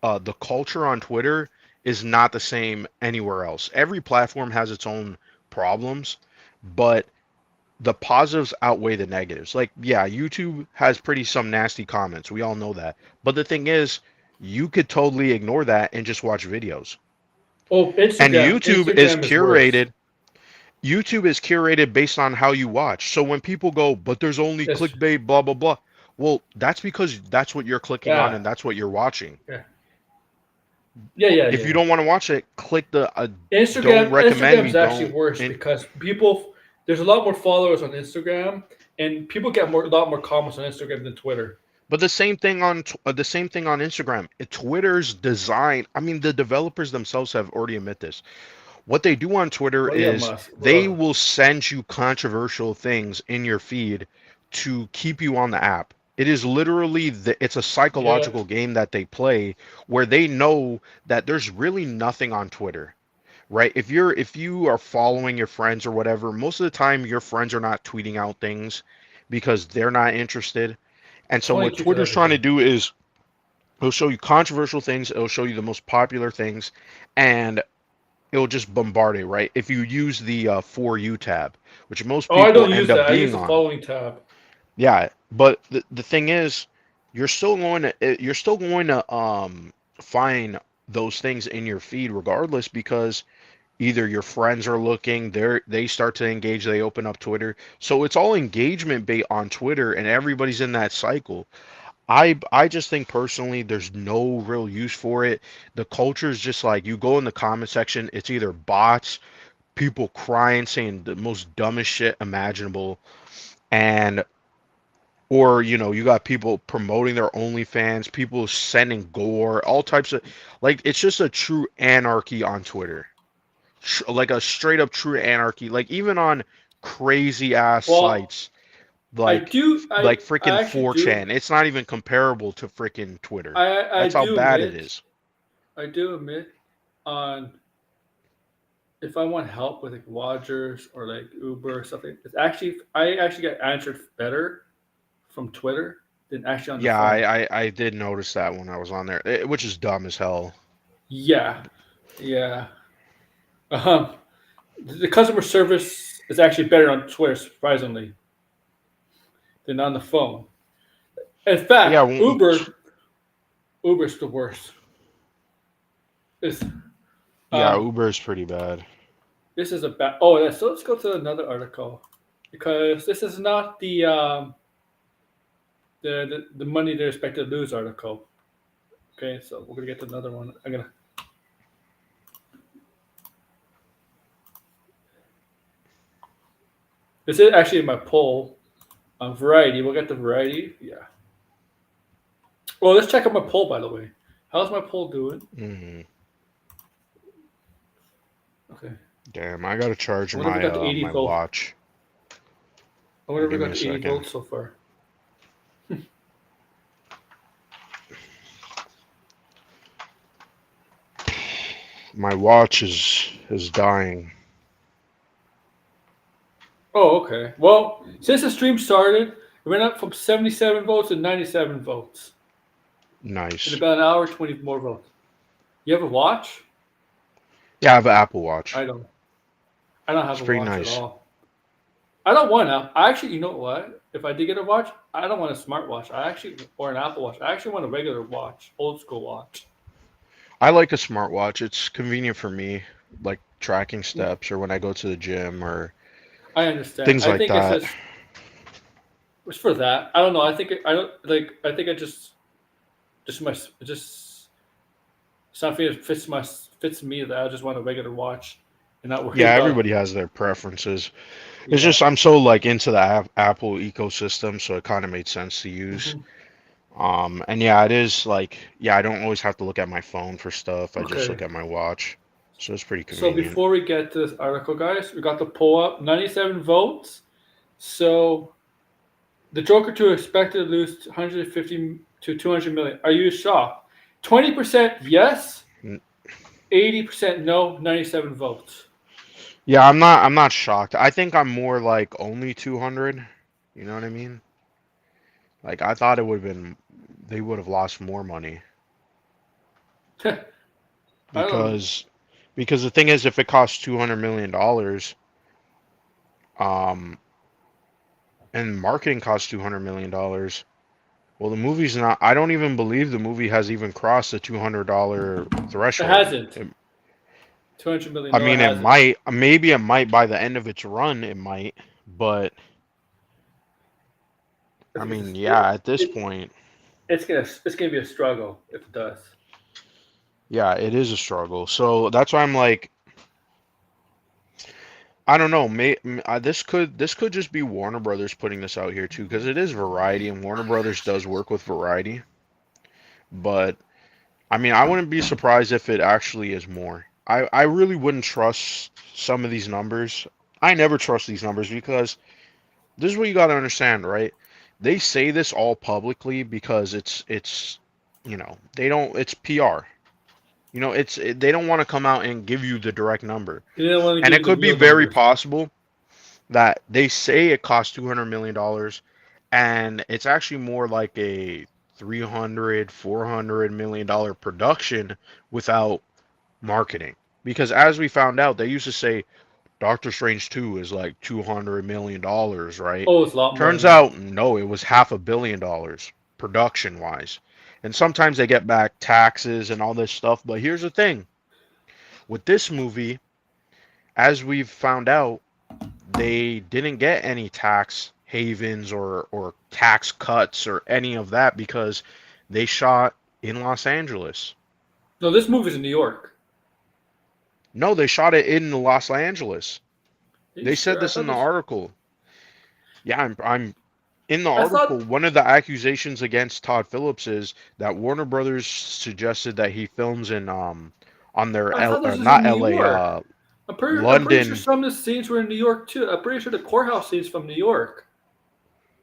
The culture on Twitter is not the same anywhere else. Every platform has its own problems, but the positives outweigh the negatives. Like, yeah, YouTube has pretty some nasty comments. We all know that. But the thing is, you could totally ignore that and just watch videos. oh, And Instagram. Instagram is worse. YouTube is curated based on how you watch. So when people go, but there's only It's clickbait, blah blah blah. Well, that's because that's what you're clicking on yeah, and that's what you're watching. yeah, yeah, If you yeah. don't want to watch it, click the don't recommend Instagram me, is actually don't. worse And because people there's a lot more followers on Instagram, and people get a lot more comments on Instagram than Twitter. but the same thing on Instagram. Twitter's design, I mean, the developers themselves have already admit this. What they do on Twitter Well, yeah, is Musk. they will send you controversial things in your feed to keep you on the app. It is literally it's a Yeah. psychological game that they play, where they know that there's really nothing on Twitter, right? If you are following your friends or whatever, most of the time your friends are not tweeting out things because they're not interested. And so Twenty what tweets of Twitter's trying to everything. do is it'll show you controversial things, it'll show you the most popular things, and it'll just bombard it, right? If you use the For You tab, which most Oh, I people don't end use up that. I use being the on. following tab. Yeah, but the thing is, you're still going to find those things in your feed regardless, because either your friends are looking, they start to engage, they open up Twitter. So it's all engagement bait on Twitter, and everybody's in that cycle. I just think personally there's no real use for it. The culture is just like, you go in the comment section, it's either bots, people crying, saying the most dumbest shit imaginable, and or you got people promoting their OnlyFans, people sending gore, all types of, like, it's just a true anarchy on Twitter. Like a straight up true anarchy. Like, even on crazy ass Well, sites, I like do. like I freaking actually do. 4chan. It's not even comparable to freaking Twitter. I That's how do bad it admit. is. I do admit on if I want help with like Rogers or like Uber or something. It's actually I actually get answered better from Twitter than actually on the Yeah, phone. I did notice that when I was on there, which is dumb as hell. Yeah, yeah. Um, the customer service is actually better on Twitter, surprisingly, than on the phone. In Yeah, fact, Uber's the worst. It's, yeah, um, Uber is pretty bad. this is a bad. Oh, yeah. So let's go to another article because this is not the money they're expected to lose article. Okay, so we're gonna get to another one. I'm gonna. This is actually my poll on Variety. We'll get the Variety. Yeah. Well, let's check out my poll by the way. How's my poll doing? Hmm. Okay. Damn, I gotta charge I wonder if we my got the 80 my votes. watch. I wonder if we Give me got a the 80 second. votes so far. My watch is dying. Oh, okay. Well, since the stream started, it went up from 77 votes to 97 votes. In Nice. about an hour, 20 more votes. You have a watch? Yeah, I have an Apple Watch. I don't. I don't have It's a pretty watch at nice. all. I don't want to. I actually, you know what? If I did get a watch, I don't want a smartwatch. I actually, or an Apple Watch. I actually want a regular watch, old school watch. I like a smartwatch. It's convenient for me, like tracking steps or when I go to the gym or I understand. things I like think it's that. just it's for that. I don't know. I think I don't like. I think I just my just something that fits me that I just want a regular watch and not worry Yeah, about. everybody has their preferences. It's Yeah. just I'm so like into the Apple ecosystem, so it kind of made sense to use. Hmm. And yeah, it is like yeah, I don't always have to look at my phone for stuff. I just Okay. look at my watch, so it's pretty So convenient. before we get to this article, guys, we got the poll up. 97 votes. So the Joker 2 expected to lose 150 to 200 million. Are you shocked? 20% yes, N- 80% no, 97 votes. Yeah, I'm not shocked. I think I'm more like only 200. You know what I mean? Like I thought it would have been they would have lost more money I don't. because the thing is if it costs 200 million dollars um and marketing costs 200 million dollars, well the movie's not I don't even believe the movie has even crossed the $200 It threshold. hasn't. 200 million. I No, it mean, it hasn't. might, maybe it might by the end of its run, it might, but I mean, yeah, at this It, point, it's gonna be a struggle if it does. yeah, it is a struggle. So that's why I'm like, I don't know, this could just be Warner Brothers putting this out here too, because it is Variety, and Warner Brothers does work with Variety. But I mean, I wouldn't be surprised if it actually is more. I really wouldn't trust some of these numbers. I never trust these numbers because this is what you got to understand, right? They say this all publicly because it's they don't it's PR. They don't want to come out and give you the direct number. They didn't want to And give it you the could be real very numbers. possible that they say it costs $200 million and it's actually more like a 300 $400 million production without marketing. Because as we found out, they used to say Doctor Strange 2 is like $200 million, right? Oh, it's a lot more than Turns that. out, no, it was $500 million production wise. And sometimes they get back taxes and all this stuff. But here's the thing with this movie, as we've found out, they didn't get any tax havens or tax cuts or any of that because they shot in Los Angeles. No, this movie's in New York. No, they shot it in Los Angeles. Are you They said sure? I this in thought the this. article. Yeah, I'm in the I article, thought. one of the accusations against Todd Phillips is that Warner Brothers suggested that he films in on their I thought this was not in New LA York. I'm pretty sure London. some of the scenes were in New York too. I'm pretty sure the courthouse scenes from New York.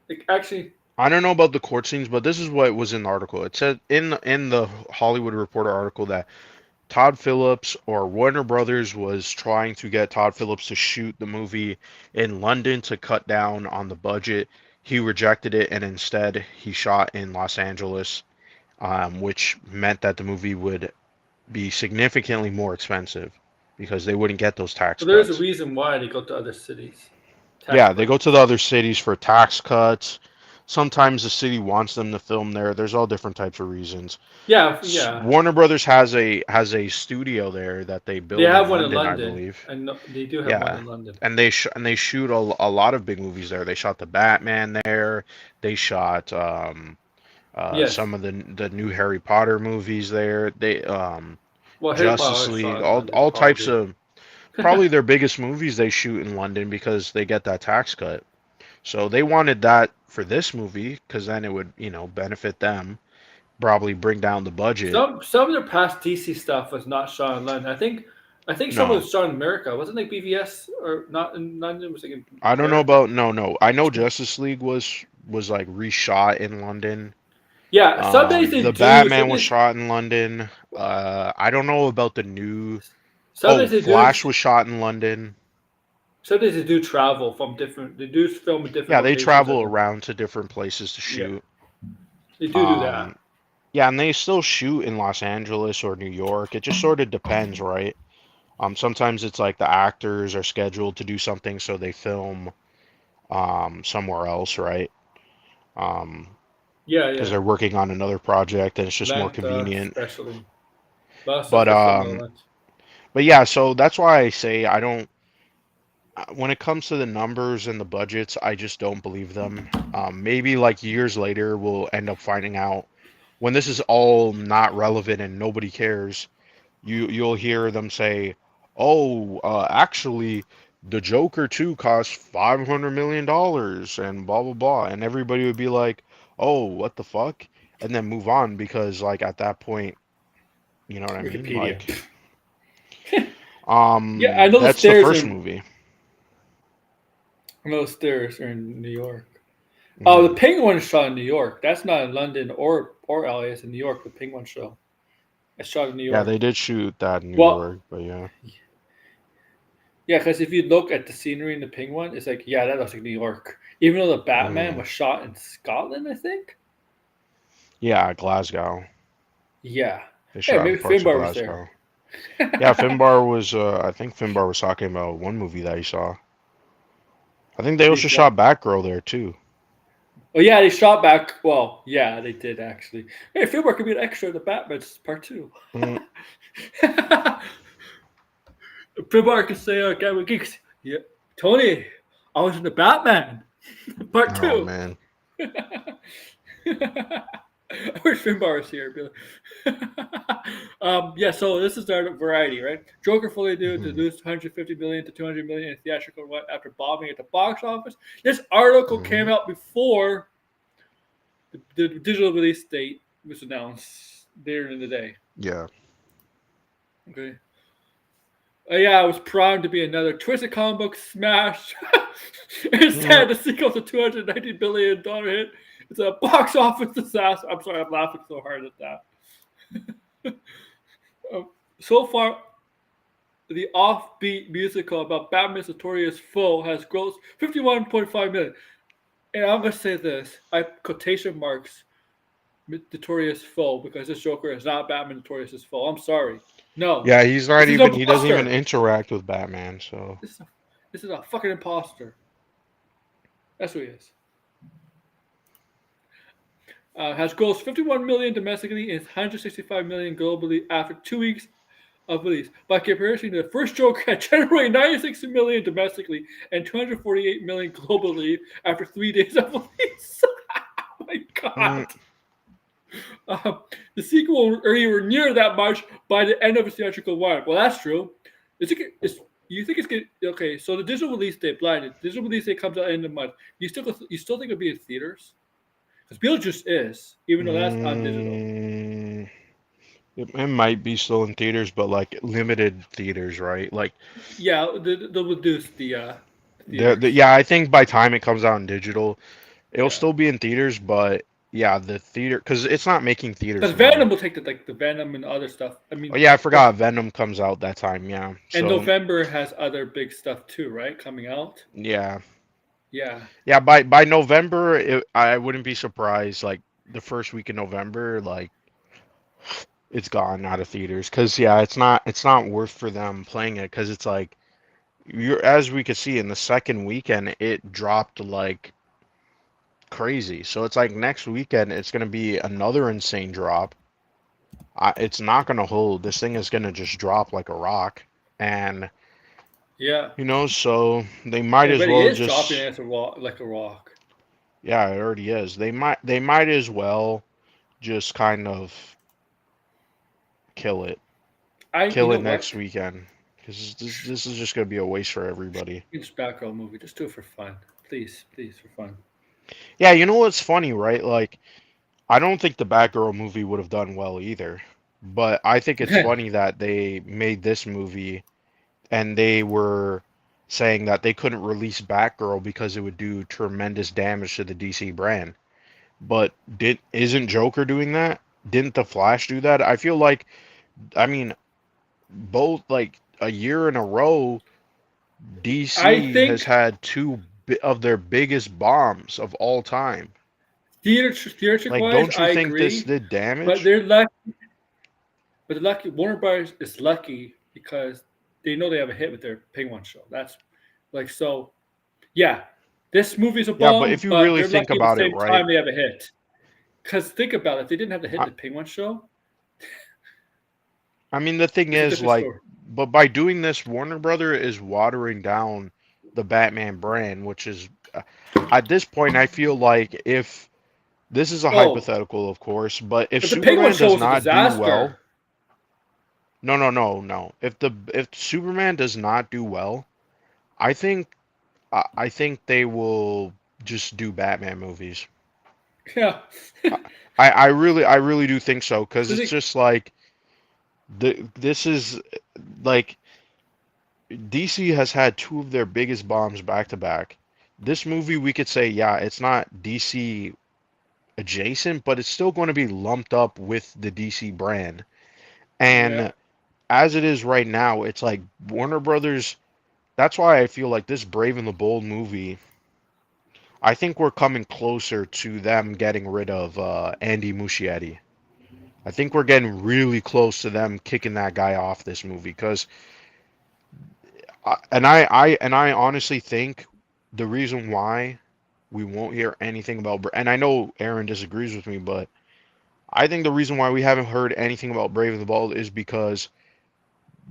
Like actually, I don't know about the court scenes, but this is what was in the article. It said in the Hollywood Reporter article that Todd Phillips or Warner Brothers was trying to get Todd Phillips to shoot the movie in London to cut down on the budget. He rejected it, and instead he shot in Los Angeles, which meant that the movie would be significantly more expensive because they wouldn't get those tax so there is a cuts. reason why they go to other cities. Tax Yeah, they go to the breaks. other cities for tax cuts. Sometimes the city wants them to film there. There's all different types of reasons. Yeah, yeah. Warner Brothers has a studio there that they They build have in one in London, I London, believe. and they do have one Yeah, in London. and they shoot a lot of big movies there. They shot the Batman there. They shot Yes. some of the new Harry Potter movies there. They Well, Harry Justice Potter is shot League, in London, all types probably. of probably their biggest movies they shoot in London because they get that tax cut. So they wanted that for this movie because then it would, benefit them, probably bring down the budget. Some of their past DC stuff was not shot in London. I think some of it No, was shot in America. Wasn't like BVS or not in London? It was like in I don't know America. about no. I know Justice League was like reshot in London. Yeah, some days they The do. Batman was shot in London. I don't know about the new. Some Oh, days they do. Flash was shot in London. Some days they do travel from different. They do film in different Yeah, they locations. travel around to different places to Yeah, shoot. they do that. Um, yeah, and they still shoot in Los Angeles or New York. It just sort of depends, right? Sometimes it's like the actors are scheduled to do something, so they film somewhere else, right? Um, Yeah, because yeah. they're working on another project and it's just more Atlanta, convenient. especially. A lot of stuff But gets filmed in Atlanta. yeah, so that's why I say I don't. When it comes to the numbers and the budgets, I just don't believe them. Maybe like years later, we'll end up finding out when this is all not relevant and nobody cares. You'll hear them say, "Oh, actually, the Joker 2 cost $500 million and blah blah blah," and everybody would be like, "Oh, what the fuck?" and then move on because like at that point, you know what I mean? Wikipedia. Like, Yeah, I know the that's the stairs first in. movie. I know the stairs are in New York. Oh, the Hmm. Penguin shot in New York. That's not in London or LA. It's in New York. The Penguin show. It's shot in New Yeah, York. they did shoot that in New Well, York, but yeah. yeah, because if you look at the scenery in the Penguin, it's like yeah, that looks like New York. Even though the Batman Hmm. was shot in Scotland, I think. Yeah, Glasgow. Yeah. They Hey, shot in maybe parts of Finbar was there. Glasgow. Yeah, Finbar was. I think Finbar was talking about one movie that he saw. I think they also He's what? shot Batgirl there too. Oh yeah, they shot back. Well, yeah, they did actually. Hey, Finbar could be an extra in the Batman part two. Mm. Finbar could say, "Okay, we geeks." Yeah, Tony, I was in the Batman part Oh two. man. I wish Finbar was here. Yeah, so this is our variety, right? Joker fully due to Hmm. lose 150 million to 200 million in theatrical run after bombing at the box office. This article Hmm. came out before the digital release date was announced later in the day. Yeah. Okay. Yeah, it was primed to be another twisted comic book smash. Mm. Instead, the sequel to $290 billion hit. It's a box office disaster. I'm sorry, I'm laughing so hard at that. So far, the offbeat musical about Batman's notorious foe has grossed 51.5 million. And I'm gonna say this: I quotation marks notorious foe because this Joker is not Batman notorious foe. I'm sorry. No, Yeah, he's not this is an even. He doesn't even imposter. interact with Batman. So. This is a, this is a fucking imposter. That's who he is. Has grossed 51 million domestically and 165 million globally after 2 weeks of release. By comparison, the first Joker had generated 96 million domestically and 248 million globally after 3 days of release. Oh my Mm. god. The sequel will earn anywhere near that much by the end of its theatrical run. Well, that's true. You think it's good? Okay, so the digital release date, blinded. Digital release date comes out end of the month. You still think it'll be in theaters? Because Beetlejuice is, even though that's on digital. Mm. It might be still in theaters, but like limited theaters, right? Like, Yeah, they'll reduce the theaters. yeah, I think by time it comes out in digital, It'll Yeah, still be in theaters, but yeah, the theater because it's not making theaters because money. Venom will take the Venom and other stuff. I Oh mean, yeah, I what? forgot Venom comes out that time. Yeah, And so November has other big stuff too, right? Coming out. yeah, Yeah, yeah. By November, I wouldn't be surprised. Like the first week in November, like it's gone out of theaters because yeah, it's not worth for them playing it because it's like you're as we could see in the second weekend, it dropped like crazy. So it's like next weekend, it's gonna be another insane drop. It's not gonna hold. This thing is gonna just drop like a rock, and yeah. so they might It as already well is dropping just as a rock, like a rock. yeah, it already is. They might as well just kind of kill it, You kill know it next what? weekend, because this is just gonna be a waste for everybody. It's Batgirl movie. Just do it for fun, please, please, for fun. Yeah, you know what's funny, right? Like I don't think the Batgirl movie would have done well either, but I think it's funny that they made this movie and they were saying that they couldn't release Batgirl because it would do tremendous damage to the DC brand. But did isn't Joker doing that? Didn't the Flash do that? I feel like I mean both like a year in a row I DC has think had two of their biggest bombs of all time. theatric Like wise, don't you I think this agree, did but damage? they're lucky. But they're lucky. Warner Brothers is lucky because they know they have a hit with their Penguin show. That's like so. Yeah, this movie's a Yeah, but if bomb, you but really they're think lucky at the about it, same right? time they have a hit. Because think about it, if they didn't have the hit I, the Penguin show, I mean the thing it's a is different like story. but by doing this Warner Brother is watering down the Batman brand, which is at this point I feel like if this is a Oh, hypothetical of course, but if but the Penguin Superman show does was a not do disaster. well, no, no, no, no. If Superman does not do well, I think I think they will just do Batman movies. Yeah. I I really do think so because So it's they, just like this is like DC has had two of their biggest bombs back to back. This movie we could say yeah, it's not DC adjacent, but it's still going to be lumped up with the DC brand. yeah. And as it is right now, it's like Warner Brothers. That's why I feel like this Brave and the Bold movie. I think we're coming closer to them getting rid of Andy Muschietti. I think we're getting really close to them kicking that guy off this movie because, I honestly think the reason why we won't hear anything about, and I know Aaron disagrees with me, but I think the reason why we haven't heard anything about Brave and the Bold is because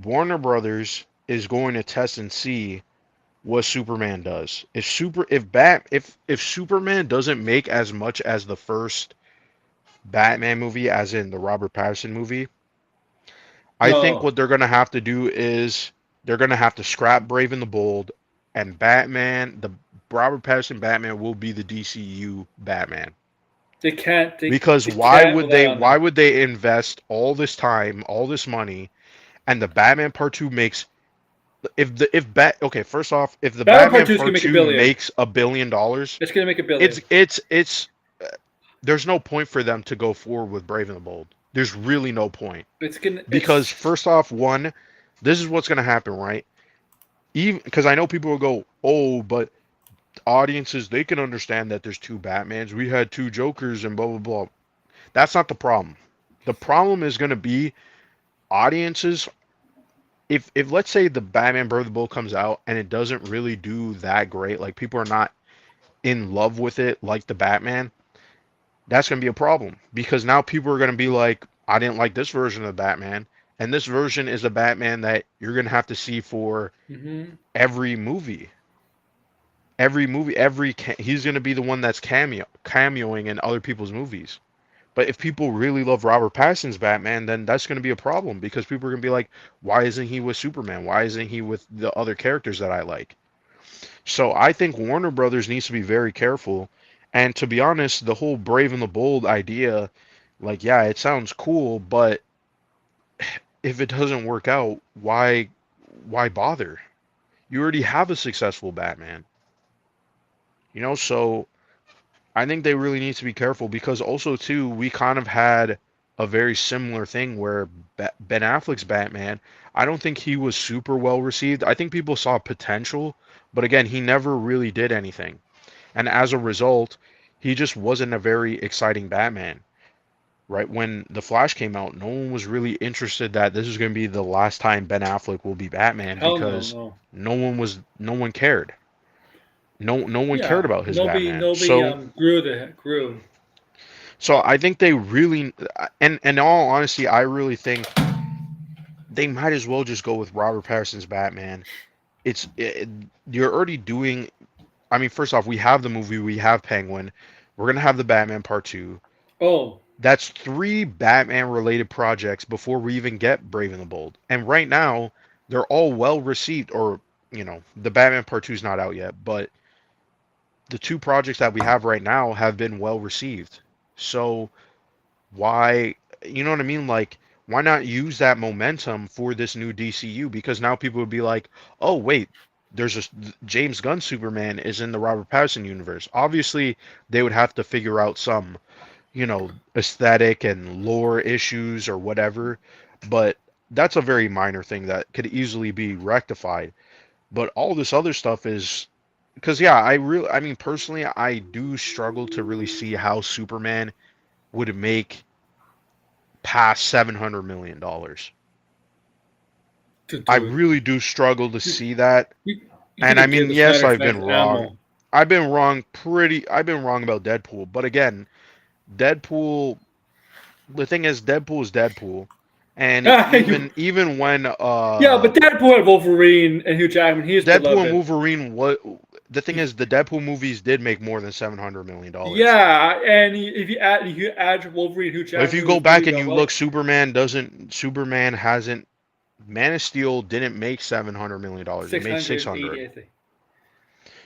Warner Brothers is going to test and see what Superman does. If Superman doesn't make as much as the first Batman movie, as in the Robert Pattinson movie, I think No, what they're gonna have to do is they're gonna have to scrap Brave and the Bold, and the Robert Pattinson Batman will be the DCU Batman. they can't. Because They can't rely on why that. would they invest all this time, all this money, and the Batman Part 2 makes if the if bat okay, first off, if the Batman Part Batman Two is gonna Part make a 2 billion. makes $1 billion, It's gonna make a it's billion. it's it's there's no point for them to go forward with Brave and the Bold. There's really no point. It's gonna. Because It's first off, one, this is what's gonna happen, right? Even because I know people will go, oh, but audiences they can understand that there's two Batmans. We had two Jokers and blah blah blah. That's not the problem. The problem is gonna be audiences. If let's say the Batman Brave and the Bold comes out and it doesn't really do that great, like people are not in love with it like the Batman, that's going to be a problem because now people are going to be like, I didn't like this version of Batman, and this version is the Batman that you're going to have to see for mm-hmm. every movie. He's going to be the one that's cameoing in other people's movies. But if people really love Robert Pattinson's Batman, then that's going to be a problem because people are going to be like, why isn't he with Superman? Why isn't he with the other characters that I like? So I think Warner Brothers needs to be very careful. And to be honest, the whole Brave and the Bold idea, like, yeah, it sounds cool, but if it doesn't work out, why bother? You already have a successful Batman. So I think they really need to be careful because also too we kind of had a very similar thing where Ben Affleck's Batman, I don't think he was super well received. I think people saw potential, but again, he never really did anything. And as a result, he just wasn't a very exciting Batman. Right when The Flash came out, no one was really interested that this is going to be the last time Ben Affleck will be Batman Hell no, because no. no one cared. No one cared Yeah, about his nobody, Batman. nobody So grew. so I think they really and in all honesty, I really think they might as well just go with Robert Pattinson's Batman. You're already doing. I mean, first off, we have the movie, we have Penguin, we're gonna have the Batman Part Two. Oh, That's three Batman related projects before we even get Brave and the Bold. And right now, they're all well received. Or the Batman Part Two is not out yet, but the two projects that we have right now have been well received. So why you know what I mean? Like, why not use that momentum for this new DCU? Because now people would be like, oh wait, there's a James Gunn Superman is in the Robert Pattinson universe. Obviously, they would have to figure out some, aesthetic and lore issues or whatever, but that's a very minor thing that could easily be rectified. But all this other stuff is because yeah, I mean personally, I do struggle to really see how Superman would make past $700 million. I dude, really do struggle to you, see that. you, you And need I to give mean, the yes, Snyder I've been fans wrong. ammo. I've been wrong about Deadpool. But again, Deadpool, the thing is Deadpool is Deadpool. And even when Yeah, but Deadpool and Wolverine and Hugh Jackman, he is Deadpool and beloved. Wolverine, the thing is the Deadpool movies did make more than $700 million. Yeah, and if you add Wolverine and Hugh But if Jackman you go movies back doing and that you look, well, Superman hasn't Man of Steel didn't make $700 million. It six made hundred 600. eighty, I think.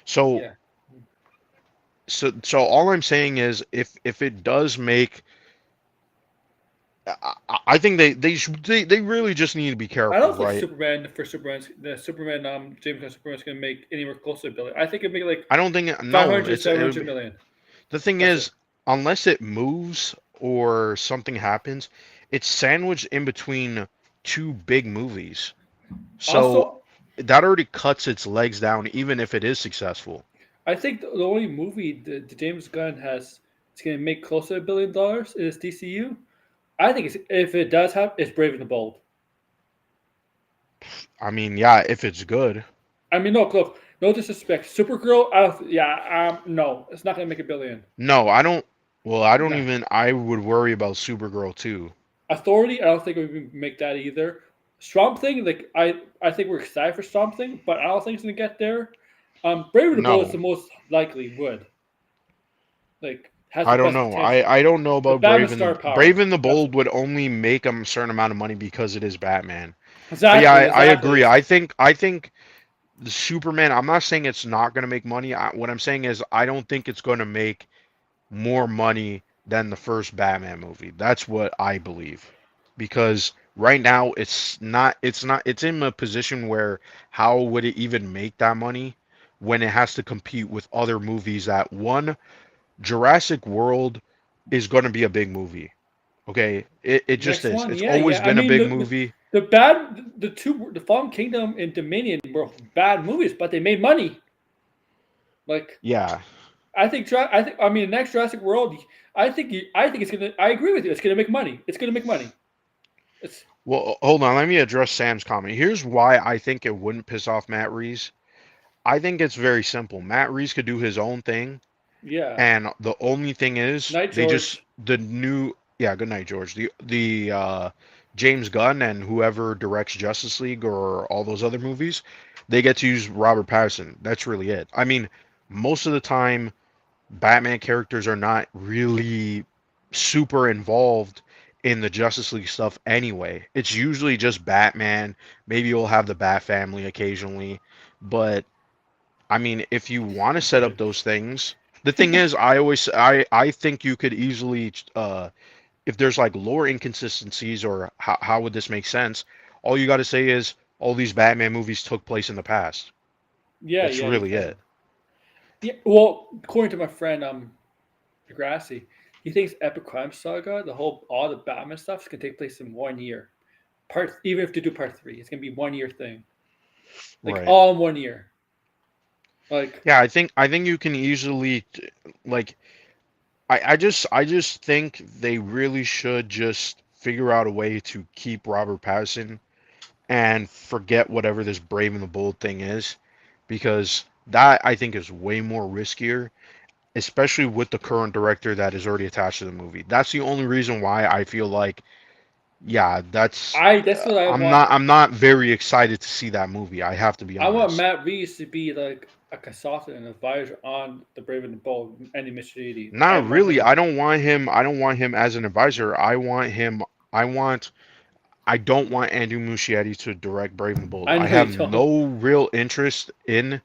So Yeah, so all I'm saying is if it does make I think they really just need to be I careful, don't think right? the James Gunn Superman's gonna make anywhere close to a billion. I think it'd make like I don't think five no, hundred, it seven would hundred be, million. the thing That's it. is unless it moves or something happens, it's sandwiched in between two big movies. So Also, that already cuts its legs down even if it is successful. I think the only movie the James Gunn has it's gonna make close to $1 billion is DCU. I think if it does have, it's Brave and the Bold. I mean, yeah, if it's good. I mean, no, look, no disrespect. Supergirl, yeah, no, it's not gonna make a billion. No, I don't. Well, I don't No, even. I would worry about Supergirl too. Authority, I don't think we can make that either. Swamp Thing, like I think we're excited for Swamp Thing, but I don't think it's gonna get there. Brave and the Bold is No, the most likely would like has the I don't best know. potential. I don't know But about Batman star Brave power. and the That's Bold would only make a certain amount of money because it is Batman. But yeah, exactly, I exactly. agree. So I think the Superman. I'm not saying it's not going to make money. What I'm saying is I don't think it's going to make more money than the first Batman movie. That's what I believe. Because right now it's in a position where how would it even make that money when it has to compete with other movies that one Jurassic World is going to be a big movie. Okay? It just next is. one, It's yeah, always yeah. I been a mean big movie. the Fallen Kingdom and Dominion were bad movies, but they made money. Like Yeah. I mean, the next Jurassic World. I think it's gonna. I agree with you. It's gonna make money. It's gonna make money. It's Well, hold on. Let me address Sam's comment. Here's why I think it wouldn't piss off Matt Reeves. I think it's very simple. Matt Reeves could do his own thing. yeah. And the only thing is, Night they just George. the new yeah. Good night, George. The James Gunn and whoever directs Justice League or all those other movies, they get to use Robert Pattinson. That's really it. I mean, most of the time, Batman characters are not really super involved in the Justice League stuff anyway. It's usually just Batman. Maybe you'll have the Bat Family occasionally, but I mean, if you want to set up Dude. those things, the thing is, I think you could easily if there's like lore inconsistencies or how would this make sense? All you got to say is all these Batman movies took place in the past. Yeah, That's yeah, you really can. it. Yeah. Well, according to my friend, Degrassi. He thinks Epic Crime Saga, the whole all the Batman stuff, can take place in 1 year. Even if they do part three, it's gonna be 1 year thing, like Right. all in 1 year. Like Yeah, I think you can easily like I just think they really should just figure out a way to keep Robert Pattinson and forget whatever this Brave and the Bold thing is, because that I think is way more riskier, especially with the current director that is already attached to the movie. That's the only reason why I feel like, yeah, that's what I I'm want. not very excited to see that movie. I have to be I want honest. Matt Reeves to be like a consultant and advisor on the Brave and the Bold and the Mission 80. I Not want him really. to. I don't want him as an advisor. I want I don't want Andrew Muschietti to direct Brave and the Bold. I I know you have don't. no real interest in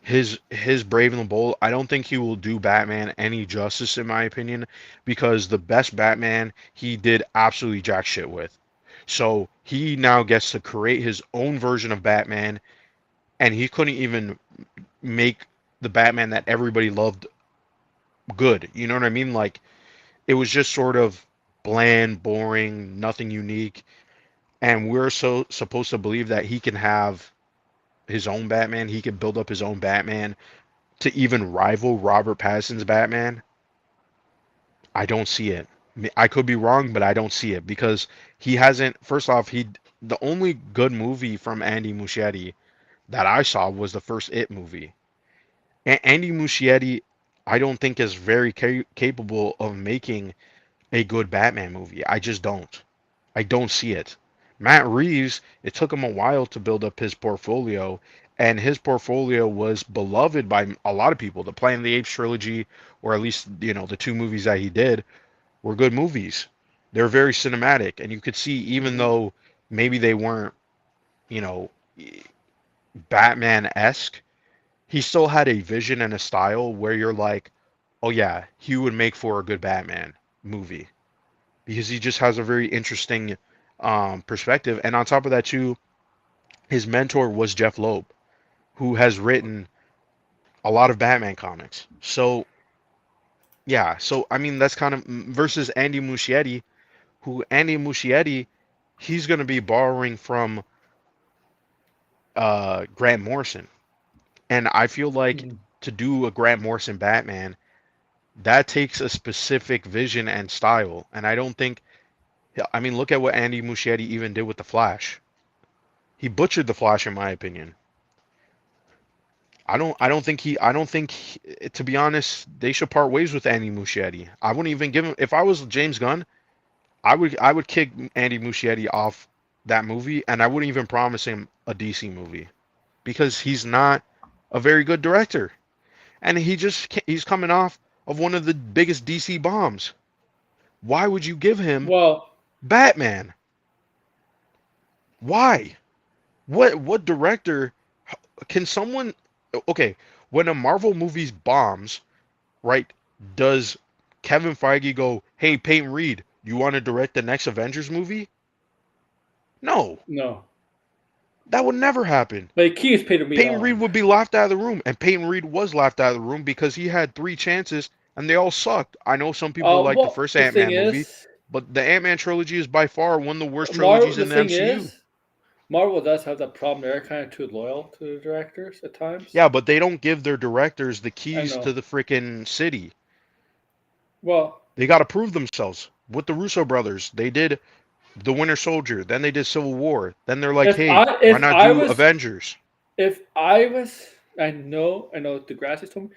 his Brave and the Bold. I don't think he will do Batman any justice in my opinion, because the best Batman he did absolutely jack shit with. So he now gets to create his own version of Batman, and he couldn't even make the Batman that everybody loved good. You know what I mean? Like, it was just sort of bland, boring, nothing unique. And we're so supposed to believe that he can have his own Batman. He can build up his own Batman to even rival Robert Pattinson's Batman. I don't see it. I could be wrong, but I don't see it because he hasn't. First off, the only good movie from Andy Muschietti that I saw was the first It movie. Andy Muschietti, I don't think is very capable of making a good Batman movie. I just don't. I don't see it. Matt Reeves, it took him a while to build up his portfolio, and his portfolio was beloved by a lot of people. The Planet of the Apes trilogy, or at least, the two movies that he did, were good movies. They're very cinematic, and you could see, even Hmm. though maybe they weren't, you know, Batman-esque, he still had a vision and a style where you're like, oh yeah, he would make for a good Batman movie, because he just has a very interesting perspective. And on top of that, too, his mentor was Jeff Loeb, who has written a lot of Batman comics. So yeah, so I mean that's kind of versus Andy Muschietti, who Andy Muschietti, he's going to be borrowing from Grant Morrison, and I feel like Hmm. to do a Grant Morrison Batman, that takes a specific vision and style, and I don't think. I mean, look at what Andy Muschietti even did with the Flash. He butchered the Flash, in my opinion. I don't think to be honest, they should part ways with Andy Muschietti. I wouldn't even give him, if I was James Gunn, I would kick Andy Muschietti off that movie, and I wouldn't even promise him a DC movie because he's not a very good director. And he's coming off of one of the biggest DC bombs. Why would you give him Well, Batman? Why? What director can someone, okay, when a Marvel movie bombs, right? Does Kevin Feige go, "Hey, Peyton Reed, you want to direct the next Avengers movie?" No, no. that would never happen. But he keeps Peter Meat Peyton Reed on. would be laughed out of the room, and Peyton Reed was laughed out of the room because he had three chances and they all sucked. I know some people like the Well, first the thing Ant-Man movie, is, but the Ant-Man trilogy is by far one of the worst Marvel. trilogies The in the thing MCU. is, Marvel does have that problem. They're kind of too loyal to the directors at times. Yeah, but they don't give their directors the I keys to know. the freaking city. Well, They got to prove themselves. With the Russo brothers, they did The Winter Soldier, then they did Civil War. Then they're like, if "Hey, I why if not I do was Avengers?" if I was, I know the grass is told me.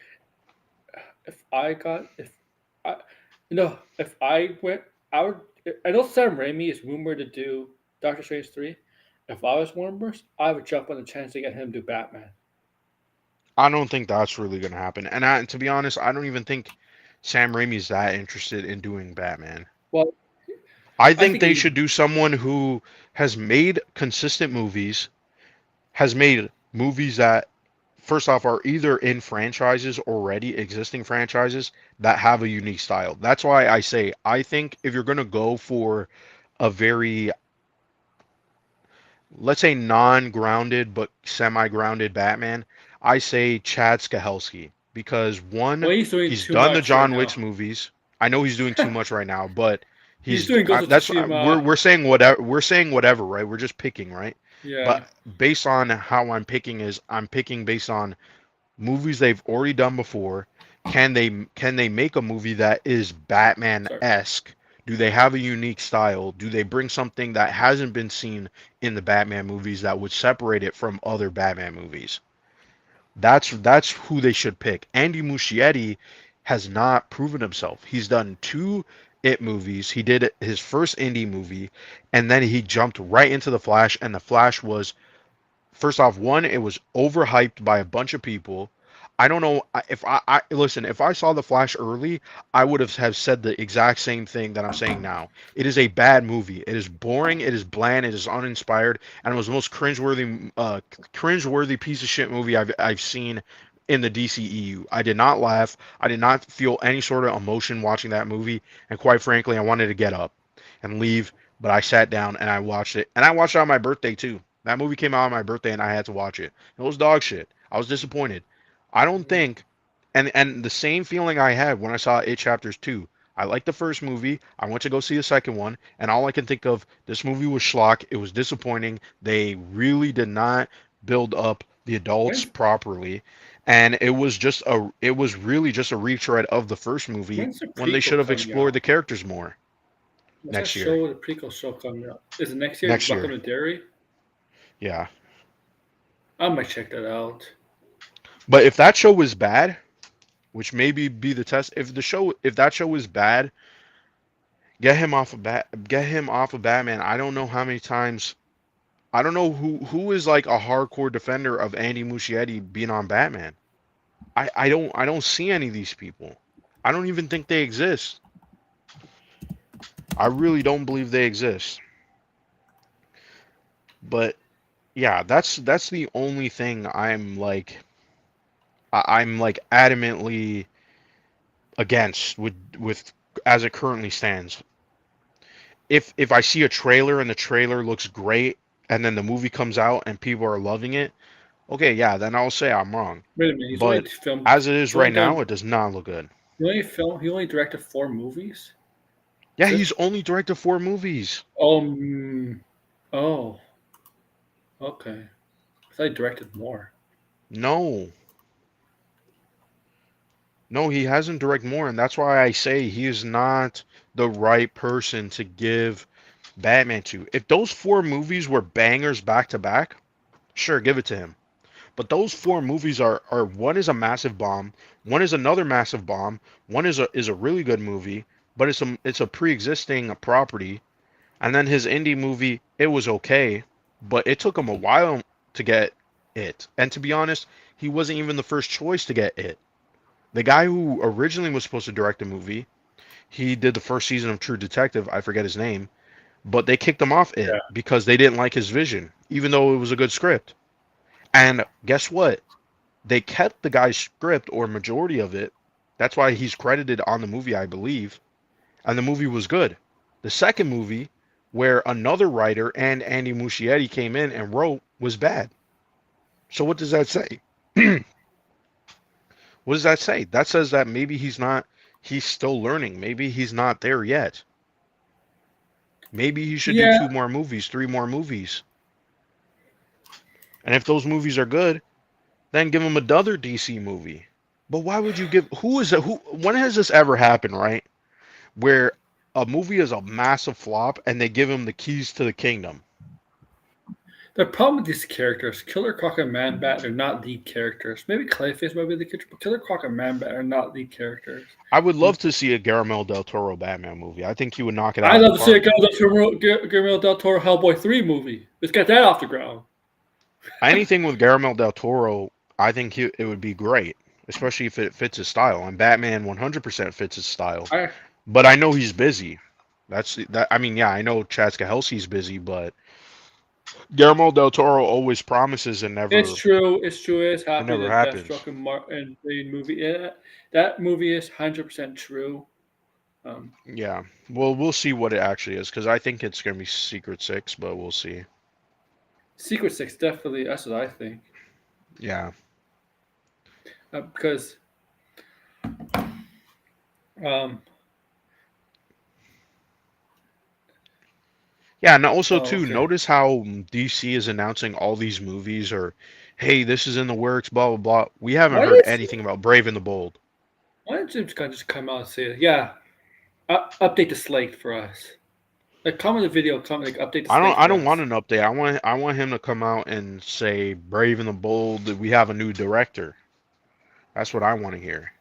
If I got I if I went, I would. I know Sam Raimi is rumored to do Doctor Strange 3. If I was Warner Bros., I would jump on the chance to get him to do Batman. I don't think that's really gonna happen. And to be honest, I don't even think Sam Raimi's that interested in doing Batman. Well, I I think think they he should do someone who has made consistent movies, has made movies that, first off, are either in franchises already, existing franchises that have a unique style. That's why I say I think if you're gonna go for a very, let's say, non-grounded but semi-grounded Batman, I say Chad Stahelski. because Well, one, he's doing he's too done the much right John now. Wicks movies. I know he's doing too much right now, but He's doing Ghost of that's Tsushima. we're saying whatever, right? We're just picking, right? Yeah. But based on how I'm picking is I'm picking based on movies they've already done before. Can they make a movie that is Batman Sorry. esque? Do they have a unique style? Do they bring something that hasn't been seen in the Batman movies that would separate it from other Batman movies? That's who they should pick. Andy Muschietti has not proven himself. He's done two It movies. He did his first indie movie, and then he jumped right into The Flash, and The Flash was, first off, one, it was overhyped by a bunch of people. I don't know if I listen. If I saw The Flash early, I would have said the exact same thing that I'm saying now. It is a bad movie. It is boring. It is bland. It is uninspired, and it was the most cringeworthy piece of shit movie I've seen in the DCEU. I did not laugh. I did not feel any sort of emotion watching that movie, and quite frankly, I wanted to get up and leave. But I sat down and I watched it, and I watched it on my birthday too. That movie came out on my birthday and I had to watch it. It was dog shit. I was disappointed. I don't think, and the same feeling I had when I saw It Chapters 2. I liked the first movie. I went to go see the second one, and all I can think of, this movie was schlock. It was disappointing. They really did not build up the adults When's properly, and it was really just a retread of the first movie when's the when they should prequel have coming explored out? the characters more What's that next year. show? The prequel show coming out? Is it next year? Next Welcome year. to Derry. Yeah. I might check that out. But if that show was bad, which maybe be the test. If that show is bad, get him off of Batman. I don't know how many times. I don't know who is like a hardcore defender of Andy Muschietti being on Batman. I don't see any of these people. I don't even think they exist. I really don't believe they exist. But yeah, that's the only thing I'm like adamantly against with as it currently stands. If I see a trailer and the trailer looks great and then the movie comes out and people are loving it, okay, yeah, then I'll say I'm wrong. Wait a minute. He's only But filmed. as it is He's only right done. now, it does not look good. He only filmed. He only directed 4 movies. Yeah, Is it? he's only directed 4 movies. Oh. Okay. I thought he directed more. No, no, he hasn't directed more, and that's why I say he is not the right person to give Batman to. If those 4 movies were bangers back to back, sure, give it to him. But those 4 movies are one is a massive bomb, one is another massive bomb, one is a really good movie, but it's a pre-existing property, and then his indie movie, it was okay, but it took him a while to get it. And to be honest, he wasn't even the first choice to get it. The guy who originally was supposed to direct the movie, he did the first season of True Detective, I forget his name, but they kicked him off it Yeah. because they didn't like his vision, even though it was a good script. And guess what? They kept the guy's script or majority of it. That's why he's credited on the movie, I believe. And the movie was good. The second movie, where another writer and Andy Muschietti came in and wrote, was bad. So what does that say? What does that say? That says that maybe he's still learning. Maybe he's not there yet. Maybe he should do Yeah. 2 more movies, 3 more movies. And if those movies are good, then give him another DC movie. But why would you give who is it who when has this ever happened, right? Where a movie is a massive flop and they give him the keys to the kingdom. The problem with these characters, Killer Croc and Man Bat, are not lead characters. Maybe Clayface might be the character, but Killer Croc and Man Bat are not lead characters. I would love to see a Guillermo del Toro Batman movie. I think he would knock it out I'd of the love to see a park. Guillermo del Toro Hellboy 3 movie. Let's get that off the ground. Anything with Guillermo del Toro, I think it would be great, especially if it fits his style. And Batman 100% fits his style. I, But I know he's busy. That's that. I mean, yeah, I know Chad Stahelski's busy, but Guillermo del Toro always promises and it's never true. It's true. It's it happy never that happens. Deathstroke and the movie. Yeah, that movie is 100% true. Um, Yeah. Well, we'll see what it actually is because I think it's gonna be Secret Six, but we'll see. Secret Six definitely. That's what I think. Yeah. Because Um. Yeah, and also Oh, too, okay. notice how DC is announcing all these movies or, hey, this is in the works, blah blah blah. We haven't Why heard does anything about Brave and the Bold. why don't James Gunn just come out and say, yeah, update the slate for us? Like, comment the video, comment like update the slate I for don't want us. an update. I want him to come out and say Brave and the Bold, that we have a new director. That's what I want to hear.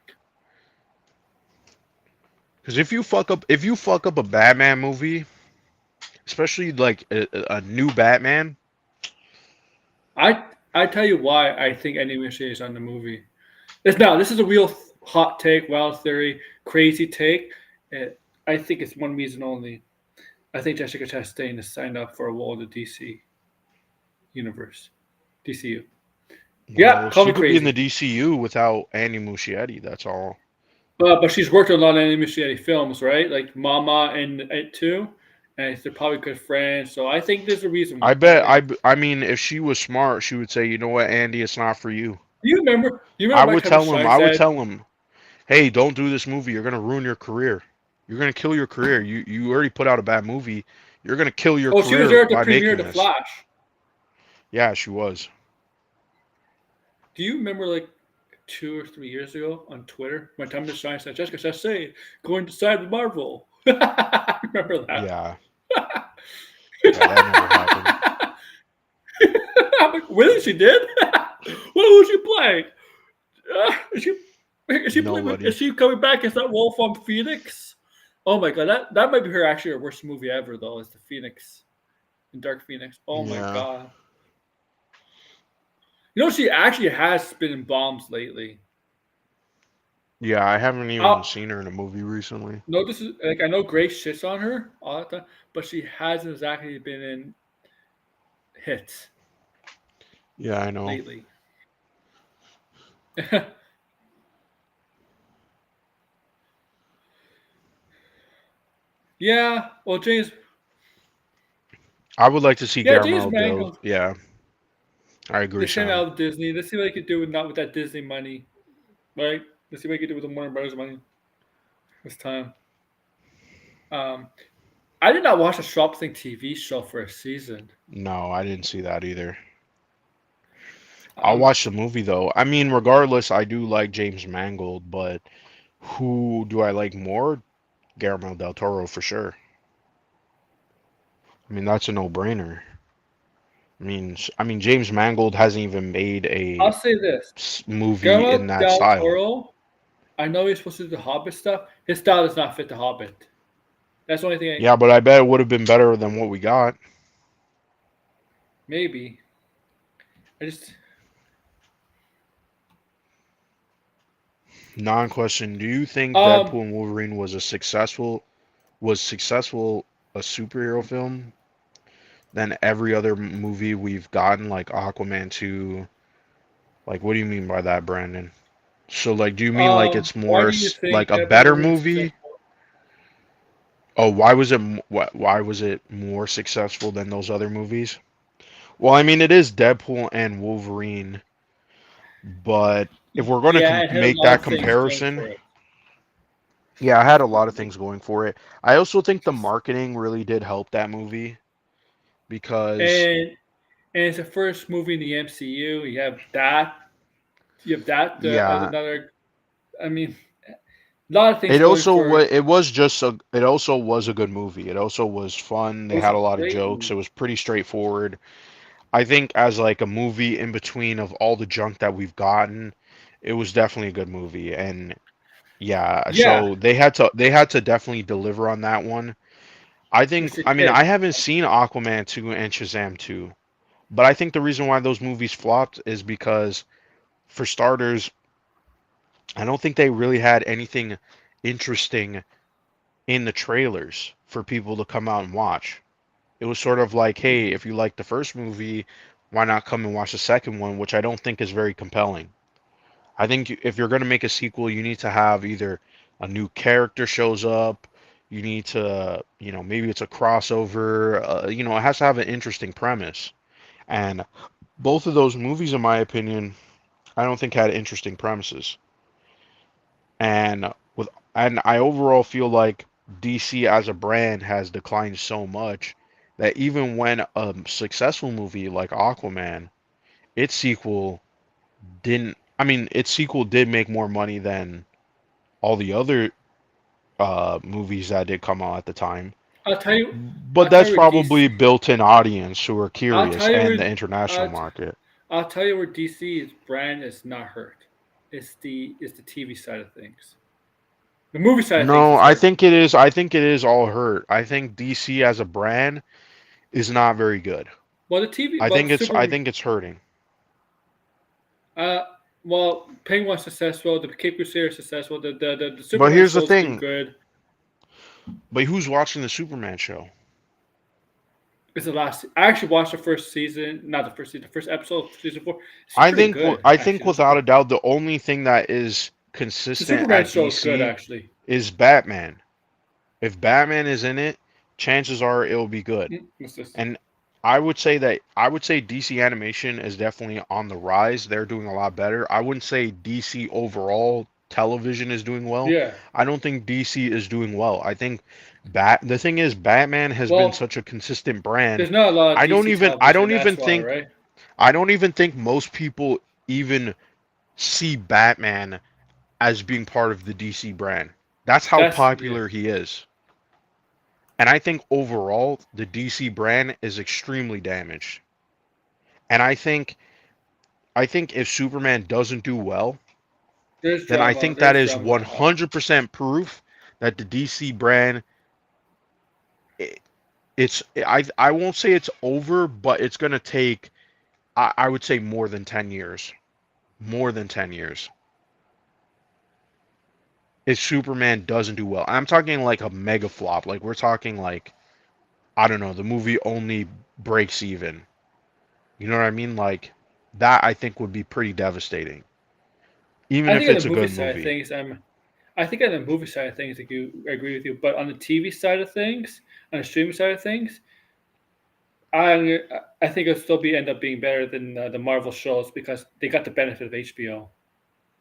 Because if you fuck up a Batman movie, especially like a new Batman, I I tell you why I think Eddie Machine is on the movie. It's now this is a real hot take, wild theory, crazy take. I think it's one reason only. I think Jessica Chastain is signed up for a role in the DC universe, DCU. Yeah, well, call she me could be in the crazy, DCU without Andy Muschietti. That's all. but she's worked on a lot of Eddie Machine films, right? Like Mama and It Too, and they're probably good friends. So I think there's a reason why. I mean, if she was smart, she would say, you know what, Andy, it's not for you. Do you remember? You remember Mike Hammerstein I would said, tell him, hey, don't do this movie. You're gonna ruin your career. You're gonna kill your career. You already put out a bad movie. You're gonna kill your "Oh, she was career there at the by premiere of making The this. Flash." Yeah, she was. Do you remember like 2 or 3 years ago on Twitter when Tom DeShine said Jessica Chastain going to side with Marvel? Remember that? Yeah, yeah, that never happened. I'm like, really? She did? What was she playing? Is she is Nobody. she coming back as that role from Phoenix? Oh my god, that might be her actually her worst movie ever though. Is the Phoenix in Dark Phoenix? Oh my Yeah, god. You know she actually has been in bombs lately. yeah. I haven't even Uh, seen her in a movie recently. no, this is like I know Grace shits on her all the time, but she hasn't exactly been in hits Yeah, I know. lately. Yeah, well I would like to see James Guillermo del. Mangold. Yeah, I agree, They sent Sam. out of Disney. Let's see what they could do with not with that Disney money, right? Let's see what they could do with the Warner Brothers money this time. Um, I did not watch a Swamp Thing TV show for a season. No, I didn't see that either. I'll Um, watch the movie though. I mean, regardless, I do like James Mangold, but who do I like more? Guillermo del Toro for sure. I mean, that's a no-brainer. I mean, James Mangold hasn't even made I'll a say this: movie in Guillermo that del style. Toro. I know he's supposed to do the Hobbit stuff. His style does not fit the Hobbit. That's the only thing. Yeah, but I bet it would have been better than what we got. Maybe I just Non-question, do you think um Deadpool and Wolverine was successful a superhero film than every other movie we've gotten, like Aquaman 2? Like, what do you mean by that, Brandon? So, like, do you mean like it's why more do you think like a Deadpool better Wolverine is movie? successful? Oh, why was it more successful than those other movies? Well, I mean, it is Deadpool and Wolverine, but if we're going to Yeah, it had a make lot that of things going comparison, for it. yeah, I had a lot of things going for it. I also think the marketing really did help that movie because, And and it's the first movie in the MCU. You have that. You have that. yeah, Another. I mean, a lot of things going for. it also was a good movie. It also was fun. It They was had a a lot of great jokes. It movie. was pretty straightforward. I think as like a movie in between of all the junk that we've gotten, it was definitely a good movie. And yeah, Yeah, so they had to definitely deliver on that one. which they I mean, did. I haven't seen Aquaman 2 and Shazam 2, but I think the reason why those movies flopped is because for starters, I don't think they really had anything interesting in the trailers for people to come out and watch. It was sort of like, hey, if you like the first movie, why not come and watch the second one, which I don't think is very compelling. I think if you're going to make a sequel, you need to have either a new character shows up, you need to, maybe it's a crossover, it has to have an interesting premise. And both of those movies, in my opinion, I don't think had interesting premises. And with And I overall feel like DC as a brand has declined so much that even when a successful movie like Aquaman, its sequel didn't. I mean, its sequel did make more money than all the other movies that did come out at the time. I'll tell you, But I'll tell that's you where DC. probably built-in audience who are I'll curious tell you and the where. international I'll, market. I'll tell you where DC's brand is not hurt. It's the TV side of things. The movie side of things No, is I hurt. think it is. I think it is all hurt. I think DC as a brand is not very good. Well, the TV, I well, think it's. I Super. think it's hurting. Uh, well, Penguin's successful. The Cape Crusader is successful. The But Superman here's the show's doing thing. good. But who's watching the Superman show? It's the last. I actually watched the first season, not the first season, the first episode of season 4. It's pretty good, I think actually. without a doubt the only thing that is The consistent Superman at show is good, DC actually. is Batman. If Batman is in it, chances are it'll be good. What's this? And I would say DC animation is definitely on the rise. They're doing a lot better. I wouldn't say DC overall television is doing well. Yeah. I don't think DC is doing well. I think Bat the thing is Batman has been Well, such a consistent brand. there's not a lot of DC I television. don't even That's why, think right? most people even see Batman as being part of the DC brand. That's how Yeah. popular he is. And I think overall, the DC brand is extremely damaged. And I think if Superman doesn't do well, There's then I drama. think that There's is drama going on. 100% proof that the DC brand i- I won't say it's over, but it's going to take I would say more than 10 years. More than 10 years. If Superman doesn't do well. I'm talking like a mega flop. Like we're talking like I don't know, the movie only breaks even. You know what I mean? Like that I think would be pretty devastating. Even I if think on it's the a movie good side of movie. things, I think on the movie side of things, I agree with you. But on the TV side of things, on the streaming side of things, I I think it'll still be end up being better than the Marvel shows because they got the benefit of HBO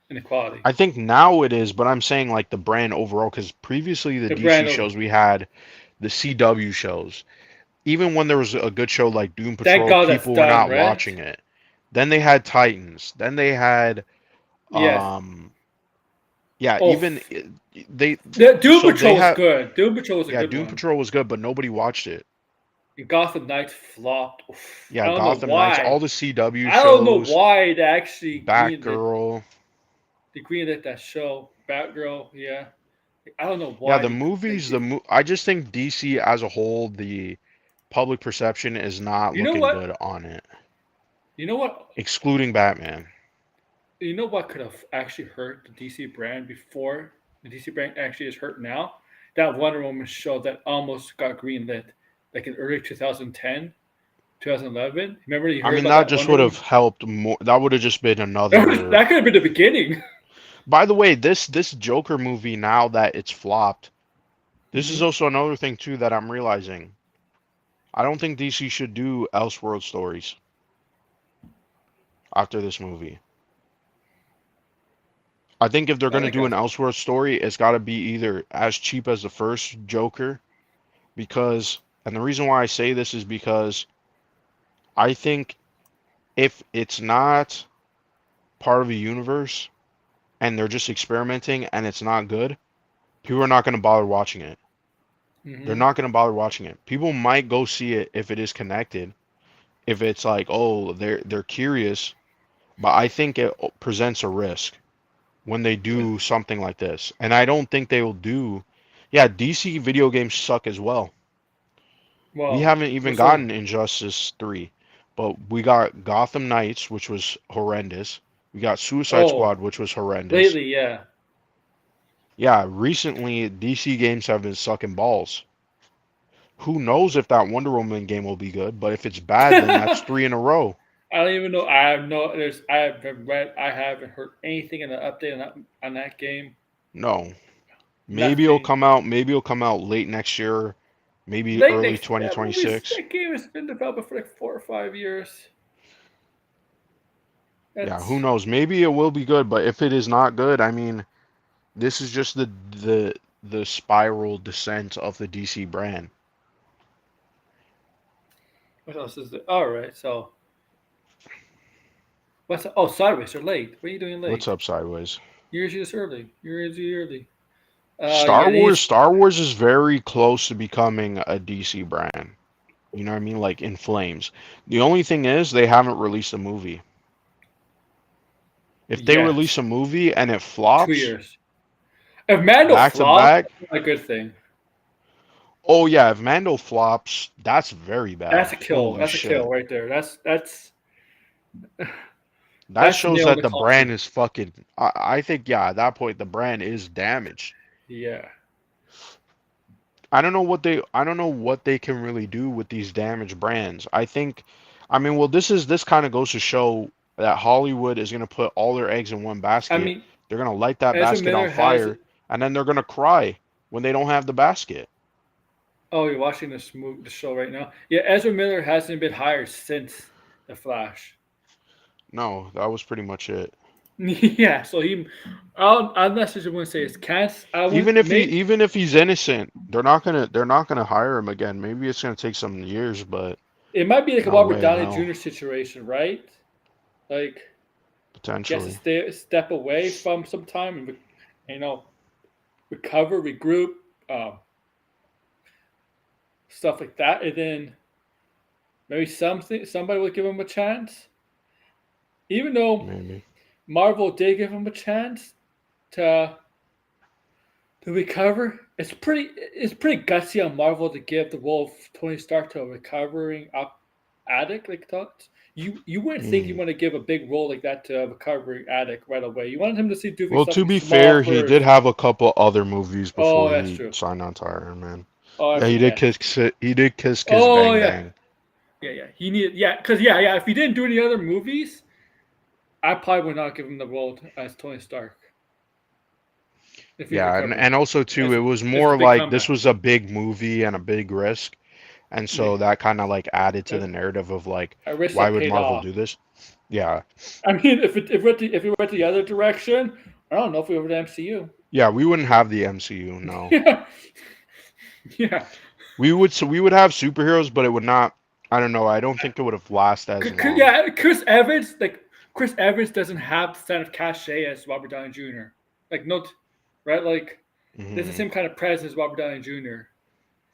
and the quality. I think now it is, but I'm saying like the brand overall because previously the The DC brand over. shows we had the CW shows. Even when there was a good show like Doom Thank Patrol, God that's people were done, not right? watching it. Then they had Titans. Then they had Yes. um yeah, Oh, even they the Doom so they Patrol was had good. Doom Patrol was a yeah, good Doom one. Patrol was good, but nobody watched it. And Gotham Knights flopped. Oof. I Yeah, don't know Gotham Knights, all why. the CW I don't know shows, why they actually Batgirl. greenlit that show. Batgirl, yeah. I don't know Yeah, why the they movies, did. I just think DC as a whole, the public perception is not You know looking what? good on it, You know what? excluding Batman. You know what could have actually hurt the DC brand before the DC brand actually is hurt now? That Wonder Woman show that almost got greenlit, like in early 2010, 2011. Remember you I heard mean, about that that just Wonder would Woman? have helped more. That would have just been That another. could have been the beginning. By the way, this Joker movie, now that it's flopped, this is Hmm. also another thing too that I'm realizing. I don't think DC should do Elseworld stories after this movie. I think if they're I gonna like do an Elseworld. Elseworld story, it's got to be either as cheap as the first Joker, because, and the reason why I say this is because I think if it's not part of a universe and they're just experimenting and it's not good, people are not going to bother watching it. They're Hmm. not going to bother watching it. People might go see it if it is connected, if it's like, oh, they're curious, but I think it presents a risk when they do something like this. And I don't think they will do. Yeah, DC video games suck as well. We Well, haven't even so gotten Injustice 3, but we got Gotham Knights, which was horrendous. We got Suicide oh, Squad, which was horrendous. lately, yeah. Yeah, recently DC games have been sucking balls. Who knows if that Wonder Woman game will be good, but if it's bad, then that's three in a row. I don't even know. I have no. There's. I haven't read. I haven't heard anything in the update on that game. No. Nothing. Maybe it'll come out late next year, maybe Late early next. That movie's 2026. that game has been developed for like 4 or 5 years. Yeah, who That's knows? Maybe it will be good, but if it is not good, I mean, This is just the spiral descent of the DC brand. What else is there? All right, so oh, Sideways. You're late. What are you doing What's late? up, Sideways? You're usually this early. You're usually early. Star Yeah, Wars. these. Star Wars is very close to becoming a DC brand. You know what I mean? Like in flames. The only thing is they haven't released a movie. If they Yet. release a movie and it 2 years. flops If Mando back to flops, back, that's not a good thing. oh yeah, if Mando flops, that's very bad. That's a kill. Holy That's a kill shit. right there. That That's the shows nail in that the the brand coffin. is fucking. I think yeah, at that point the brand is damaged. Yeah. I don't know what they can really do with these damaged brands. I think, I mean, well, this kind of goes to show that Hollywood is gonna put all their eggs in one I basket. mean, They're gonna light that Ezra basket on Miller has. fire, and then they're gonna cry when they don't have the basket. Oh, you're watching the show right now. Yeah, Ezra Miller hasn't been hired since the Flash. No, that was pretty much it. Yeah, so I'm not sure what to say. It's can't. I want maybe Even if he's innocent, they're not gonna hire him again. Maybe it's gonna take some years, but it might be like a no Robert way in Downey hell. Jr. situation, right? Like he has to Potentially. step away from some time and you know recover, regroup, um, stuff like that, and then maybe somebody will give him a chance. Even though Maybe. Marvel did give him a chance to recover, it's pretty gutsy on Marvel to give the role of Tony Stark to a recovering up addict like that. You wouldn't think you Mm. want to give a big role like that to a recovering addict right away. You wanted him to see doing Well, to something be small fair, he did first. have a couple other movies Oh, before that's he true. signed on to Iron Man. Oh, I Yeah, forget. He did Kiss Oh Bang yeah, Bang. yeah. He needed because yeah. If he didn't do any other movies, I probably would not give him the role as Tony Stark if he's Yeah, recovering. and also too, It's it was it's a more big like this comeback. was a big movie and a big risk, and Yeah, so that kind of like added to a, the narrative of like, a risk why that would paid Marvel off. do this? Yeah, I mean, if it went the other direction, I don't know if we were the MCU. yeah, we wouldn't have the MCU. No, Yeah, yeah. we would have superheroes, but it would not. I don't know. I don't think it would have lasted as long. Yeah, Chris Evans doesn't have the kind of cachet as Robert Downey Jr. Like not right, like there's the Hmm. same kind of presence as Robert Downey Jr.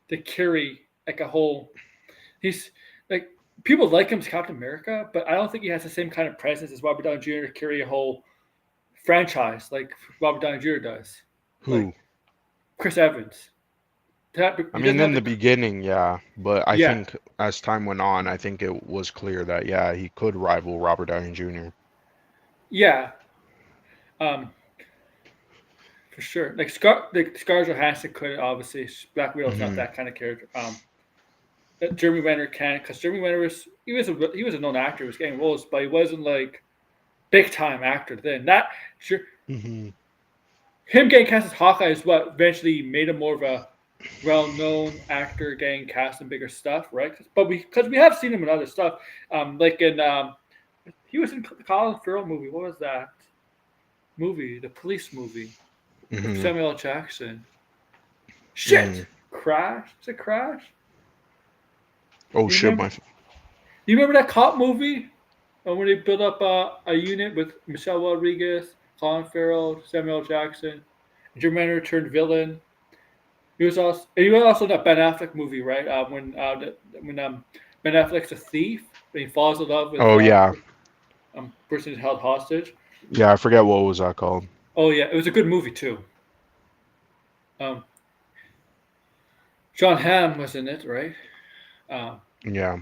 To carry like a whole. He's like people like him as Captain America, but I don't think he has the same kind of presence as Robert Downey Jr. to carry a whole franchise like Robert Downey Jr. does. Who? Like Chris Evans. I He mean, doesn't have in the the beginning, yeah, but I yeah think as time went on, I think it was clear that yeah, he could rival Robert Downey Jr. yeah um for sure. Like Scarlett Johansson could obviously. Black Widow's not Hmm. that kind of character. Jeremy Renner can because Jeremy Renner was a known actor. He was getting roles, but he wasn't like big time actor then. That sure Hmm. him getting cast as Hawkeye is what eventually made him more of a well-known actor getting cast in bigger stuff, right? But because we have seen him in other stuff, like in he was in the Colin Farrell movie. What was that movie? The police movie with Hmm. Samuel L. Jackson. Hmm. Shit, Crash. Is it Crash? Oh You shit, remember? my. You remember that cop movie? When they built up a unit with Michelle Rodriguez, Colin Farrell, Samuel L. Jackson, Jim Renner turned villain. He was also in that Ben Affleck movie, right? When Ben Affleck's a thief, and he falls in love with Oh yeah, person who's held hostage. yeah. I forget what was that called. Oh yeah, it was a good movie too. Um, John Hamm was in it, right? Um, Yeah,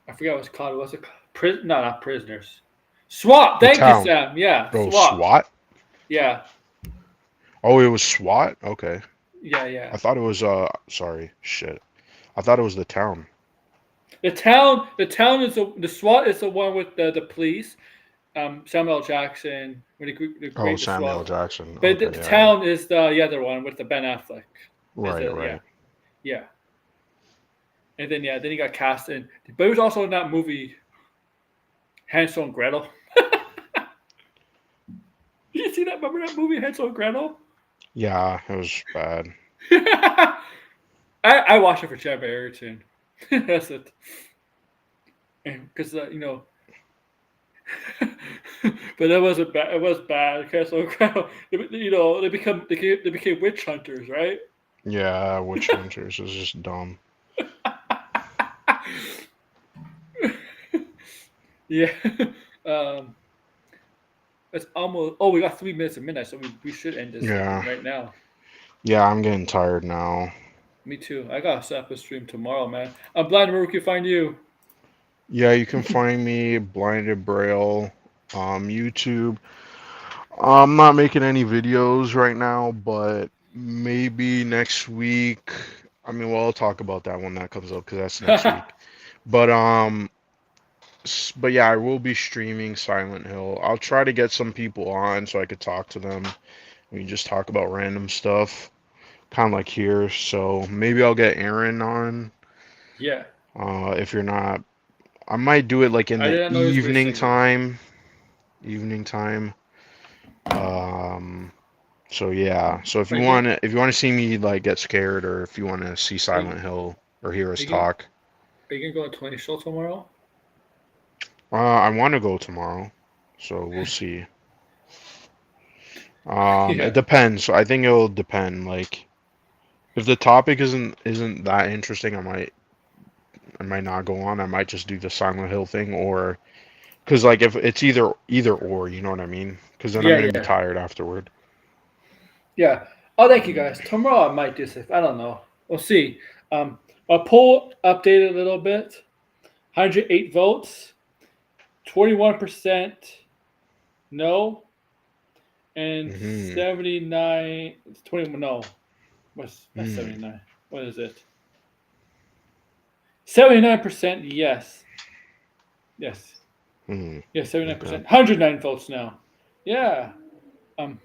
I forget what it's called. What's it called? No, not prisoners. SWAT. the Thank you, town. Sam. Yeah, Oh, SWAT. SWAT. Yeah, Oh, it was SWAT. Okay, yeah, yeah. I thought it was Sorry, shit. I thought it was the town. The town is the SWAT is the one with the police. Samuel L. Jackson when they Oh, create the Samuel SWAT. Jackson. But Okay, the yeah, yeah. town is the other one with the Ben Affleck. Is Right, it? Yeah, right. yeah. And then he got cast in. But he was also in that movie Hansel and Gretel. Did you see that? Remember that movie Hansel and Gretel? Yeah, it was bad. I watched it for Chad Ayrton. That's it. Because but that wasn't bad. It was bad. Castle Crown. They became witch hunters, right? Yeah, Witch Hunters is just dumb. Yeah. Um, it's almost. Oh, we got 3 minutes of midnight, so we should end this Yeah. right now. Yeah, I'm getting tired now. Me too. I gotta set up a stream tomorrow, man. I'm blind. Where can we find you? Yeah, you can find me Blinded Braille, YouTube. I'm not making any videos right now, but maybe next week. I mean, well, I'll talk about that when that comes up because that's next week. But but yeah, I will be streaming Silent Hill. I'll try to get some people on so I could talk to them. We can just talk about random stuff, kind of like here. So maybe I'll get Aaron on. Yeah. If you're not, I might do it like in I the did not know he was really evening single. time. Evening time. Um, so yeah. So Are you if you want to see me like get scared, or if you want to see are you, Silent Hill or hear are us you gonna talk, are you gonna go to 20 show tomorrow? I want to go tomorrow. So we'll see. It Yeah. depends. So I think it'll depend. Like if the topic isn't that interesting, I might not go on. I might just do the Silent Hill thing, or because like if it's either or, you know what I mean? Because then I'm Yeah, gonna be yeah. tired afterward. Yeah. Oh, thank you guys. Tomorrow I might do this. I don't know. We'll see. Our poll updated a little bit. 108 votes. 21% no, and Hmm. 79. It's 21 no. What's that's Hmm. 79? What is it? 79% yes. Yes. Hmm. Yeah, Okay. 79%. 109 votes now. Yeah. Um.